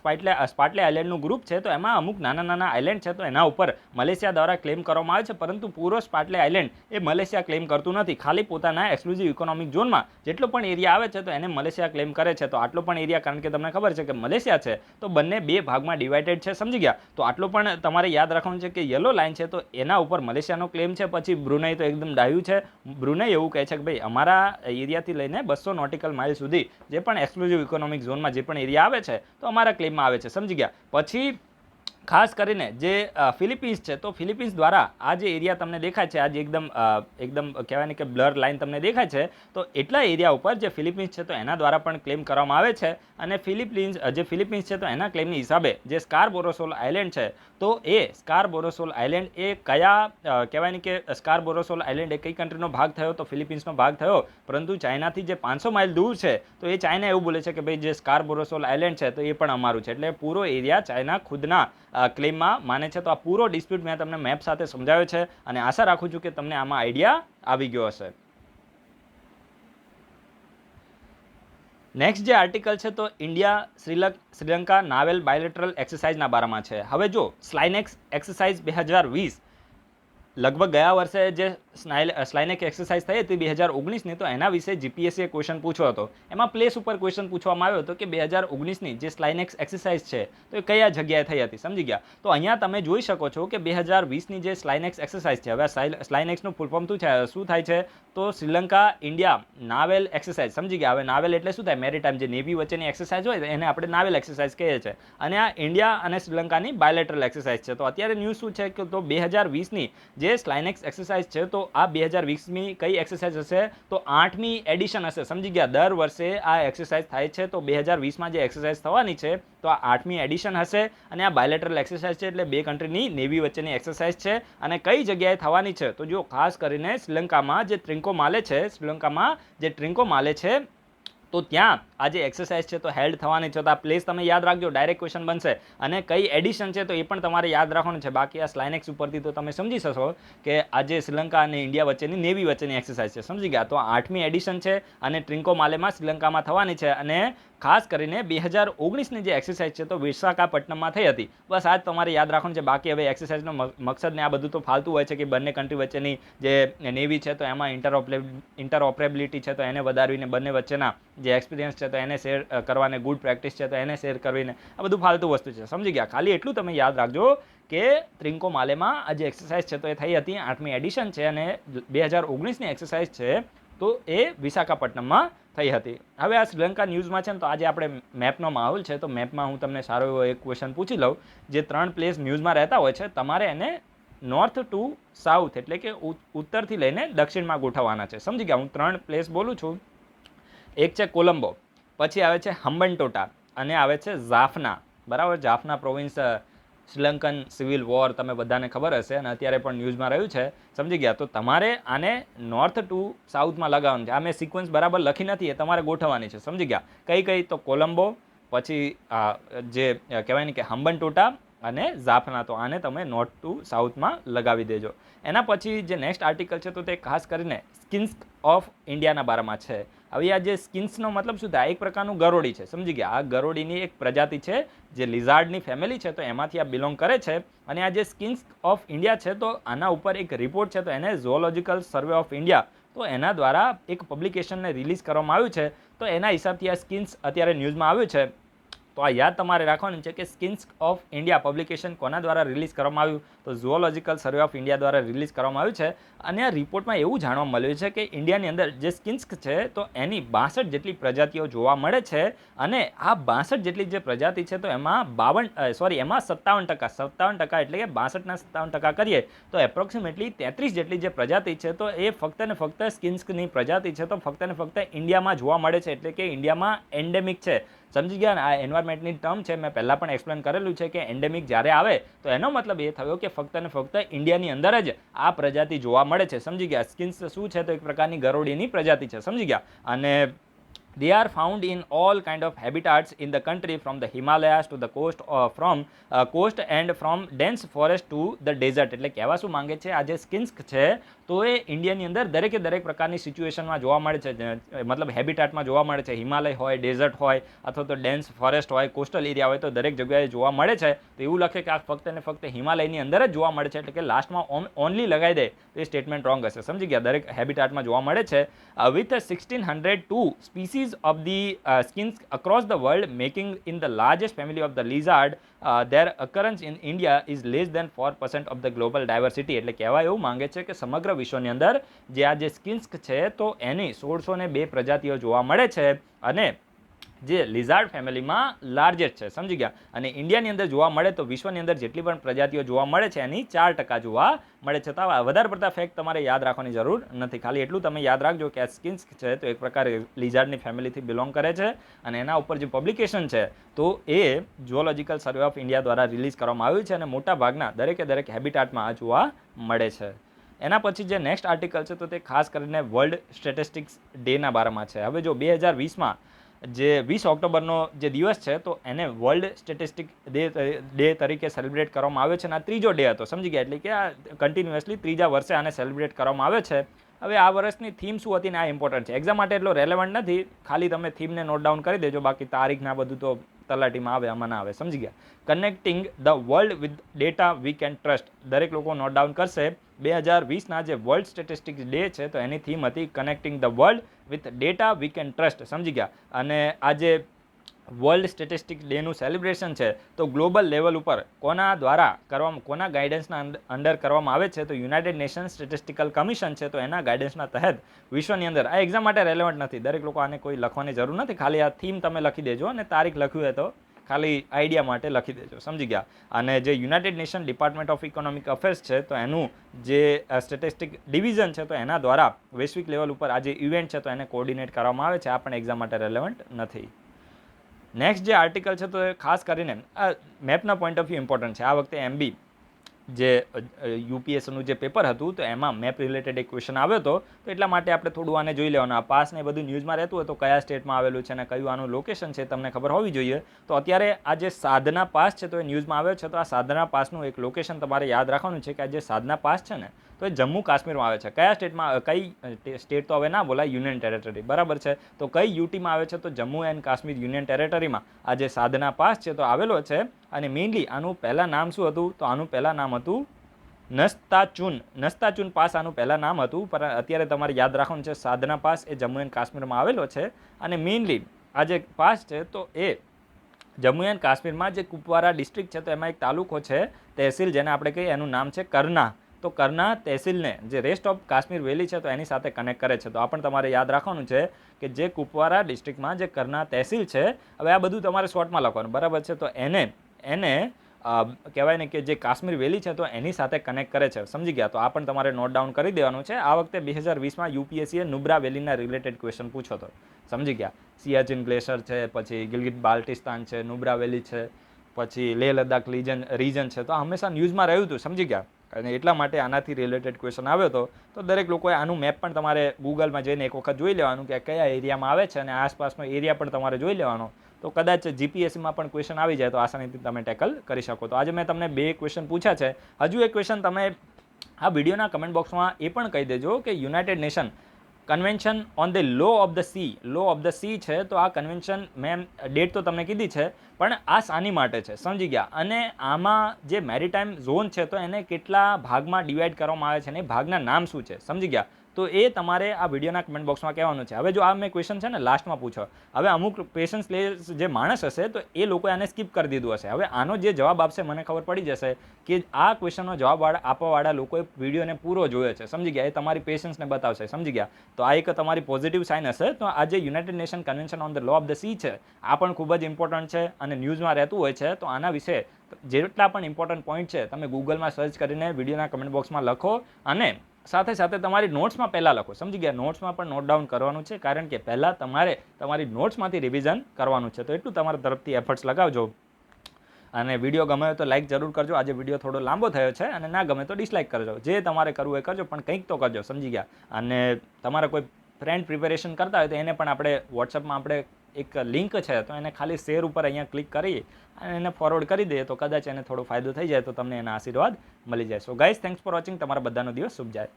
સ્પાર્ટલી આઇલેન્ડનું ગ્રુપ છે, તો એમાં અમુક નાના નાના આઇલેન્ડ છે, તો એના ઉપર મલેશિયા દ્વારા ક્લેમ કરવામાં આવે છે, પરંતુ પૂરો સ્પાર્ટલી આઇલેન્ડ એ મલેશિયા ક્લેમ કરતું નથી. ખાલી પોતાના એક્સક્લુઝિવ ઇકોનોમિક ઝોનમાં જેટલો પણ એરિયા આવે છે તો એને મલેશિયા ક્લેમ કરે છે. તો આટલો પણ એરિયા, કારણ કે તમને ખબર છે કે મલેશિયા છે તો બંને બે ભાગમાં ડિવાઇડેડ છે, સમજી ગયા. તો આટલો પણ તમારે યાદ રાખવાનું છે કે યલો લાઇન છે તો એના ઉપર મલેશિયાનો ક્લેમ છે. પછી બ્રુનેઈ તો એકદમ ડાયું છે. બ્રુનેઈ એવું કહે છે કે ભાઈ અમારા એરિયાથી લઈને 200 નોટિકલ માઇલ સુધી જે પણ એક્સક્લુઝિવ ઇકોનોમિક ઝોનમાં જે પણ એરિયા આવે છે તો અમારા ક્લેમમાં આવે છે, સમજી ગયા. પછી ખાસ કરીને જે ફિલિપિન્સ છે, તો ફિલિપિન્સ દ્વારા આ જે એરિયા તમને દેખાય છે, આ જે એકદમ કહેવાય ને કે બ્લર લાઇન તમને દેખાય છે, તો એટલા એરિયા ઉપર જે ફિલિપિન્સ છે તો એના દ્વારા પણ ક્લેમ કરવામાં આવે છે. અને ફિલિપિન્સ છે તો એના ક્લેમની હિસાબે જે સ્કારબોરોસોલ આઇલેન્ડ છે, તો એ સ્કારબોરોસોલ આઇલેન્ડ એ કયા કહેવાય ને કે સ્કારબોરોસોલ આઇલેન્ડ એ કઈ કન્ટ્રીનો ભાગ થયો, તો ફિલિપિન્સનો ભાગ થયો. પરંતુ ચાઇનાથી જે 500 માઇલ દૂર છે તો એ ચાઇના એવું બોલે છે કે ભાઈ જે સ્કારબોરોસોલ આઇલેન્ડ છે તો એ પણ અમારું છે. એટલે પૂરો એરિયા ચાઇના ખુદના ક્લેમમાં માને છે. તો આ પૂરો ડિસ્પ્યુટ મેં તમને મેપ સાથે સમજાવ્યો છે અને આશા રાખું છું કે તમને આમાં આઈડિયા આવી ગયો હશે. નેક્સ્ટ જે આર્ટિકલ છે તો ઇન્ડિયા શ્રીલંકા નાવેલ બાયલેટરલ એક્સરસાઇઝના બારામાં છે. હવે જો સ્લાઇનેક્સ એક્સરસાઇઝ 2020 લગભગ ગયા વર્ષે જે સ્લાઇનેક એક્સરસાઇઝ થઈ હતી 2019ની, તો એના વિશે જીપીએસસીએ ક્વેશ્ચન પૂછ્યો હતો. એમાં પ્લેસ ઉપર ક્વેશ્ચન પૂછવામાં આવ્યો હતો કે 2019ની જે સ્લાઇનેક્સ એક્સરસાઇઝ છે તો એ કયા જગ્યાએ થઈ હતી, સમજી ગયા. તો અહીંયા તમે જોઈ શકો છો કે 2020ની જે સ્લાઇનેક્સ એક્સરસાઇઝ છે, હવે સ્લાઇનેક્સનું ફૂલ ફોર્મ શું થાય છે, તો શ્રીલંકા ઇન્ડિયા નાવેલ એક્સરસાઇઝ, સમજી ગયા. હવે નાવેલ એટલે શું થાય, મેરીટાઈમ જે નેવી વચ્ચેની એક્સરસાઇઝ હોય એને આપણે નાવેલ એક્સરસાઇઝ કહીએ છીએ. અને આ ઇન્ડિયા અને શ્રીલંકાની બાયલેટરલ એક્સરસાઇઝ છે. તો અત્યારે ન્યૂઝ શું છે કે તો 2020ની જે સ્લાઇનેક્સ એક્સરસાઇઝ છે તો આ 2020ની કઈ એક્સરસાઇઝ હશે, તો 8મી એડિશન હશે, સમજી ગયા. દર વર્ષે આ એક્સરસાઇઝ થાય છે, તો 2020માં જે એક્સરસાઇઝ થવાની છે તો આ 8મી એડિશન હશે. અને આ બાયલેટરલ એક્સરસાઇઝ છે એટલે બે કન્ટ્રીની નેવી વચ્ચેની એક્સરસાઇઝ છે. અને કઈ જગ્યાએ થવાની છે, તો જો ખાસ કરીને શ્રીલંકામાં જે ત્રિંકોમાલે છે, તો ત્યાં આ જે એક્સરસાઇઝ છે તો હેલ્ડ થવાની છે. તો આ પ્લેસ તમે યાદ રાખજો, ડાયરેક્ટ ક્વેશ્ચન બનશે. અને કઈ એડિશન છે તો એ પણ તમારે યાદ રાખવાનું છે. બાકી આ સ્લાઇનેક્સ ઉપરથી તો તમે સમજી શકશો કે આ જે શ્રીલંકા અને ઇન્ડિયા વચ્ચેની નેવી વચ્ચેની એક્સરસાઇઝ છે, સમજી ગયા. તો 8મી એડિશન છે અને ટ્રિંકોમાલેમાં શ્રીલંકામાં થવાની છે. અને ખાસ કરીને 2019ની જે એક્સરસાઇઝ છે તો વિશાખાપટ્ટનમમાં થઈ હતી. બસ આ જ તમારે યાદ રાખવાનું છે. બાકી હવે એક્સરસાઇઝનો મકસદ ને આ બધું તો ફાલતું હોય છે કે બંને કન્ટ્રી વચ્ચેની જે નેવી છે તો એમાં ઇન્ટરઓપરેબિલિટી છે તો એને વધારવીને બંને વચ્ચેના જે એક્સપિરિયન્સ છે તો એને શેર કરવાને, ગુડ પ્રેક્ટિસ છે તો એને શેર કરવીને, આ બધું ફાલતુ વસ્તુ છે, સમજી ગયા. ખાલી એટલું તમે યાદ રાખજો કે ત્રિંકોમાલેમાં આ જે એક્સરસાઇઝ છે તો એ થઈ હતી, 8મી એડિશન છે. અને 2019ની એક્સરસાઇઝ છે તો એ વિશાખાપટ્ટનમમાં થઈ હતી. હવે આ શ્રીલંકા ન્યૂઝમાં છે ને, તો આજે આપણે મેપનો માહોલ છે તો મેપમાં હું તમને સારો એવો એક ક્વેશ્ચન પૂછી લઉં. જે 3 પ્લેસ ન્યૂઝમાં રહેતા હોય છે, તમારે એને નોર્થ ટુ સાઉથ એટલે કે ઉત્તરથી લઈને દક્ષિણમાં ગોઠવવાના છે, સમજી ગયા. હું 3 પ્લેસ બોલું છું. એક છે કોલંબો, પછી આવે છે હમ્બનટોટા અને આવે છે જાફના, બરાબર. જાફના પ્રોવિન્સ શ્રીલંકન સિવિલ વોર તમે બધાને ખબર હશે અને અત્યારે પણ ન્યૂઝમાં રહ્યું છે, સમજી ગયા. તો તમારે આને નોર્થ ટુ સાઉથમાં લગાવવાનું છે. આ મેં સિક્વન્સ બરાબર લખી નથી, એ તમારે ગોઠવવાની છે, સમજી ગયા. કઈ તો કોલંબો, પછી જે કહેવાય ને કે હમ્બનટોટા અને જાફના. તો આને તમે નોર્થ ટુ સાઉથમાં લગાવી દેજો. એના પછી જે નેક્સ્ટ આર્ટિકલ છે તો તે ખાસ કરીને સ્કિન્સ ઓફ ઇન્ડિયાના બારામાં છે. હવે આ જે સ્કિન્સનો મતલબ શું થાય, એક પ્રકારનું ગરોડી છે, સમજી ગયા. આ ગરોડીની એક પ્રજાતિ છે જે લિઝાર્ડની ફેમિલી છે તો એમાંથી આ બિલોંગ કરે છે. અને આ જે સ્કિન્સ ઓફ ઇન્ડિયા છે તો આના ઉપર એક રિપોર્ટ છે તો એને ઝૂઓલોજિકલ સર્વે ઓફ ઇન્ડિયા તો એના દ્વારા એક પબ્લિકેશનને રિલીઝ કરવામાં આવ્યું છે. તો એના હિસાબથી આ સ્કિન્સ અત્યારે ન્યૂઝમાં આવ્યું છે. તો આ યાદ તમારે રાખવાનું છે કે સ્કિન્સ ઓફ ઇન્ડિયા પબ્લિકેશન કોના દ્વારા રિલીઝ કરવામાં આવ્યું, તો ઝૂઓલોજિકલ સર્વે ઓફ ઇન્ડિયા દ્વારા રિલીઝ કરવામાં આવ્યું છે. અને આ રિપોર્ટમાં એવું જાણવા મળ્યું છે કે ઇન્ડિયાની અંદર જે સ્કિન્સ છે તો એની 62 જેટલી પ્રજાતિઓ જોવા મળે છે. અને આ 62 જેટલી જે પ્રજાતિ છે તો એમાં 57% એટલે કે 62ના 57% કરીએ તો એપ્રોક્સિમેટલી 33 જેટલી જે પ્રજાતિ છે તો એ ફક્ત ને ફક્ત સ્કિન્સની પ્રજાતિ છે તો ફક્ત ને ફક્ત ઇન્ડિયામાં જોવા મળે છે. એટલે કે ઇન્ડિયામાં એન્ડેમિક છે, સમજી ગયા ને. આ એન્વાયરમેન્ટની ટર્મ છે, મેં પહેલાં પણ એક્સપ્લેન કરેલું છે કે એન્ડેમિક જ્યારે આવે તો એનો મતલબ એ થયો કે ફક્ત ને ફક્ત ઇન્ડિયાની અંદર જ આ પ્રજાતિ જોવા મળે છે, સમજી ગયા. સ્કિન્સ શું છે તો એક પ્રકારની ગરોડીની પ્રજાતિ છે, સમજી ગયા. અને they are found in all kind of habitats in the country from the Himalayas to the coast from coast and from dense forest to the desert. એટલે કહેવા શું માંગે છે આ જે સ્કિન્સ છે તો એ ઇન્ડિયાની અંદર દરેકે દરેક પ્રકારની સિચ્યુએશનમાં જોવા મળે છે, મતલબ હેબિટાટમાં જોવા મળે છે. હિમાલય હોય, ડેઝર્ટ હોય અથવા તો ડેન્સ ફોરેસ્ટ હોય, કોસ્ટલ એરિયા હોય તો દરેક જગ્યાએ જોવા મળે છે. તો એવું લખે કે આ ફક્ત ને ફક્ત હિમાલયની અંદર જ જોવા મળે છે, એટલે કે લાસ્ટમાં ઓનલી લગાવી દે તો એ સ્ટેટમેન્ટ રોંગ હશે. સમજી ગયા? દરેક હેબિટાટમાં જોવા મળે છે. With 1602 species of the skins across the world, making in the largest family of the lizard, their occurrence in India is less than 4% of the global diversity. એટલે કહેવા એવું માંગે છે કે સમગ્ર વિશ્વની અંદર જે આ જે સ્કિન્સ છે તો એની 1602 પ્રજાતિઓ જોવા મળે છે અને જે લિઝાર્ડ ફેમિલીમાં લાર્જેસ્ટ છે. સમજી ગયા? અને ઇન્ડિયાની અંદર જોવા મળે તો વિશ્વની અંદર જેટલી પણ પ્રજાતિઓ જોવા મળે છે એની 4% જોવા મળે છે. તો વધારે પડતા ફેક્ટ તમારે યાદ રાખવાની જરૂર નથી. ખાલી એટલું તમે યાદ રાખજો કે આ સ્કિન્સ છે તો એક પ્રકારે લિઝાર્ડની ફેમિલીથી બિલોંગ કરે છે અને એના ઉપર જે પબ્લિકેશન છે તો એ ઝૂઓલોજિકલ સર્વે ઓફ ઇન્ડિયા દ્વારા રિલીઝ કરવામાં આવ્યું છે અને મોટા ભાગના દરેકે દરેક હેબિટાટમાં આ જોવા મળે છે. એના પછી જે નેક્સ્ટ આર્ટિકલ છે તો તે ખાસ કરીને વર્લ્ડ સ્ટેટિસ્ટિક્સ ડેના બારામાં છે. હવે જો 2020માં જે 20 ઓક્ટોબરનો જે દિવસ છે તો એને વર્લ્ડ સ્ટેટિસ્ટિક ડે તરીકે સેલિબ્રેટ કરવામાં આવે છે અને આ ત્રીજો ડે હતો. સમજી ગયા? એટલે કે આ કન્ટિન્યુઅસલી ત્રીજા વર્ષે આને સેલિબ્રેટ કરવામાં આવે છે. હવે આ વર્ષની થીમ શું હતી ને આ ઇમ્પોર્ટન્ટ છે. એક્ઝામ માટે એટલો રેલેવન્ટ નથી, ખાલી તમે થીમને નોટ ડાઉન કરી દેજો, બાકી તારીખના બધું તો તલાટીમાં આવે, આમાં ના આવે. સમજી ગયા? Connecting the world with data we can trust. દરેક લોકો નોટ ડાઉન કરશે. 2020ના જે વર્લ્ડ સ્ટેટિસ્ટિક્સ ડે છે તો એની થીમ હતી connecting the world with data we can trust. સમજી ગયા? અને આ જે વર્લ્ડ સ્ટેટિસ્ટિક્સ ડેનું સેલિબ્રેશન છે તો ગ્લોબલ લેવલ ઉપર કોના દ્વારા કરવામાં, કોના ગાઈડન્સના અંડર કરવામાં આવે છે તો યુનાઇટેડ નેશન સ્ટેટિસ્ટિકલ કમિશન છે તો એના ગાઈડન્સના તહેત વિશ્વની અંદર. આ એક્ઝામ માટે રેલેવન્ટ નથી, દરેક લોકો આને કોઈ લખવાની જરૂર નથી, ખાલી આ થીમ તમે લખી દેજો અને તારીખ લખ્યું હોય તો ખાલી આઈડિયા માટે લખી દેજો. સમજી ગયા? અને જે united nation department of economic affairs છે તો એનું જે સ્ટેટિસ્ટિક ડિવિઝન છે તો એના દ્વારા વૈશ્વિક લેવલ ઉપર આ જે ઇવેન્ટ છે તો એને કોર્ડિનેટ કરવામાં આવે છે. આ પણ એક્ઝામ માટે રેલેવન્ટ નથી. નેક્સ્ટ જે આર્ટિકલ છે તો એ ખાસ કરીને આ મેપના પોઈન્ટ ઓફ વ્યૂ ઇમ્પોર્ટન્ટ છે. આ વખતે MB જે યુપીએસસીનું જે પેપર હતું તો એમાં મેપ રિલેટેડ એક ક્વેશ્ચન આવ્યો હતો, તો એટલા માટે આપણે થોડું આને જોઈ લેવાનું. આ પાસ ને બધું ન્યૂઝમાં રહેતું હોય તો કયા સ્ટેટમાં આવેલું છે અને કયું આનું લોકેશન છે તમને ખબર હોવી જોઈએ. તો અત્યારે આ જે સાધના પાસ છે તો એ ન્યૂઝમાં આવ્યો છે, તો આ સાધના પાસનું એક લોકેશન તમારે યાદ રાખવાનું છે કે આ જે સાધના પાસ છે ને તો એ જમ્મુ કાશ્મીરમાં આવે છે. કયા સ્ટેટમાં, કઈ સ્ટેટ તો હવે ના બોલાય, યુનિયન ટેરેટરી, બરાબર છે. તો કઈ યુટીમાં આવે છે તો જમ્મુ એન્ડ કાશ્મીર યુનિયન ટેરેટરીમાં આ જે સાધના પાસ છે તો આવેલો છે. અને મેઇનલી આનું પહેલાં નામ શું હતું તો આનું પહેલાં નામ હતું નસ્તાચૂન પાસ. આનું પહેલાં નામ હતું, પણ અત્યારે તમારે યાદ રાખવાનું છે સાધના પાસ એ જમ્મુ એન્ડ કાશ્મીરમાં આવેલો છે. અને મેઇનલી આ જે પાસ છે તો એ જમ્મુ એન્ડ કાશ્મીરમાં જે કુપવારા ડિસ્ટ્રિક્ટ છે તો એમાં એક તાલુકો છે, તહેસીલ, જેને આપણે કહીએ એનું નામ છે કરના. તો કરના તહેસીલને જે રેસ્ટ ઓફ કાશ્મીર વેલી છે તો એની સાથે કનેક્ટ કરે છે. તો આ પણ તમારે યાદ રાખવાનું છે કે જે કુપવારા ડિસ્ટ્રિક્ટમાં જે કરના તહેસીલ છે, હવે આ બધું તમારે શોર્ટમાં લખવાનું, બરાબર છે. તો એને કહેવાય ને કે જે કાશ્મીર વેલી છે તો એની સાથે કનેક્ટ કરે છે. સમજી ગયા? તો આ પણ તમારે નોટ ડાઉન કરી દેવાનું છે. આ વખતે 2020માં યુપીએસસીએ નુબ્રા વેલીના રિલેટેડ ક્વેશ્ચન પૂછો હતો. સમજી ગયા? સિયાચિન ગ્લેશિયર છે, પછી ગિલગિટ બાલ્ટિસ્તાન છે, નુબ્રા વેલી છે, પછી લેહ લદ્દાખ રીજન છે, તો આ હંમેશા ન્યૂઝમાં રહ્યું હતું. સમજી ગયા? અને એટલા માટે આનાથી રિલેટેડ ક્વેશ્ચન આવ્યો હતો. તો દરેક લોકોએ આનું મેપ પણ તમારે ગૂગલમાં જઈને એક વખત જોઈ લેવાનું કે કયા એરિયામાં આવે છે અને આસપાસનો એરિયા પણ તમારે જોઈ લેવાનો. તો કદાચ જીપીએસસીમાં પણ ક્વેશ્ચન આવી જાય તો આસાનીથી તમે ટેકલ કરી શકો. તો આજે મેં તમને 2 ક્વેશ્ચન પૂછ્યા છે. હજુ એક ક્વેશ્ચન તમે આ વિડીયોના કમેન્ટ બોક્સમાં એ પણ કહી દેજો કે united nation convention on the law of the sea છે તો આ કન્વેન્શન મેં ડેટ તો તમને કીધી છે, પણ આ શાની માટે છે? સમજી ગયા? અને આમાં જે મેરીટાઈમ ઝોન છે તો એને કેટલા ભાગમાં ડિવાઈડ કરવામાં આવે છે અને એ ભાગના નામ શું છે? સમજી ગયા? તો એ તમારે આ વિડીયોના કમેન્ટ બોક્સમાં કહેવાનું છે. હવે જો આ મેં ક્વેશ્ચન છે ને લાસ્ટમાં પૂછો, હવે અમુક પેશન્સ જે માણસ હશે તો એ લોકોએ આને સ્કીપ કરી દીધું હશે. હવે આનો જે જવાબ આપશે મને ખબર પડી જશે કે આ ક્વેશ્ચનનો જવાબ આપવાવાળા લોકોએ વિડીયોને પૂરો જોયો છે. સમજી ગયા? એ તમારી પેશન્સને બતાવશે. સમજી ગયા? તો આ એક તમારી પોઝિટિવ સાઇન હશે. તો આ જે united nation convention on the law of the sea છે આ પણ ખૂબ જ ઇમ્પોર્ટન્ટ છે અને ન્યૂઝમાં રહેતું હોય છે. તો આના વિશે જેટલા પણ ઇમ્પોર્ટન્ટ પોઈન્ટ છે તમે ગૂગલમાં સર્ચ કરીને વિડીયોના કમેન્ટ બોક્સમાં લખો અને સાથે સાથે તમારી નોટ્સમાં પહેલાં લખો. સમજી ગયા? નોટ્સમાં પણ નોટ ડાઉન કરવાનું છે, કારણ કે પહેલાં તમારે તમારી નોટ્સમાંથી રિવિઝન કરવાનું છે. તો એટલું તમારા તરફથી એફર્ટ્સ લગાવજો. અને વિડીયો ગમે તો લાઇક જરૂર કરજો. આજે વિડીયો થોડો લાંબો થયો છે અને ના ગમે તો ડિસલાઇક કરજો. જે તમારે કરવું એ કરજો, પણ કંઈક તો કરજો. સમજી ગયા? અને તમારા કોઈ ફ્રેન્ડ પ્રિપેરેશન કરતા હોય તો એને પણ આપણે વોટ્સઅપમાં આપણે એક લિંક છે તો એને ખાલી શેર ઉપર અહીંયા ક્લિક કરી અને એને ફોરવર્ડ કરી દઈએ તો કદાચ એને થોડો ફાયદો થઈ જાય તો તમને એના આશીર્વાદ મળી જાય. So guys, thanks for watching. તમારા બધાનો દિવસ શુભ જાય.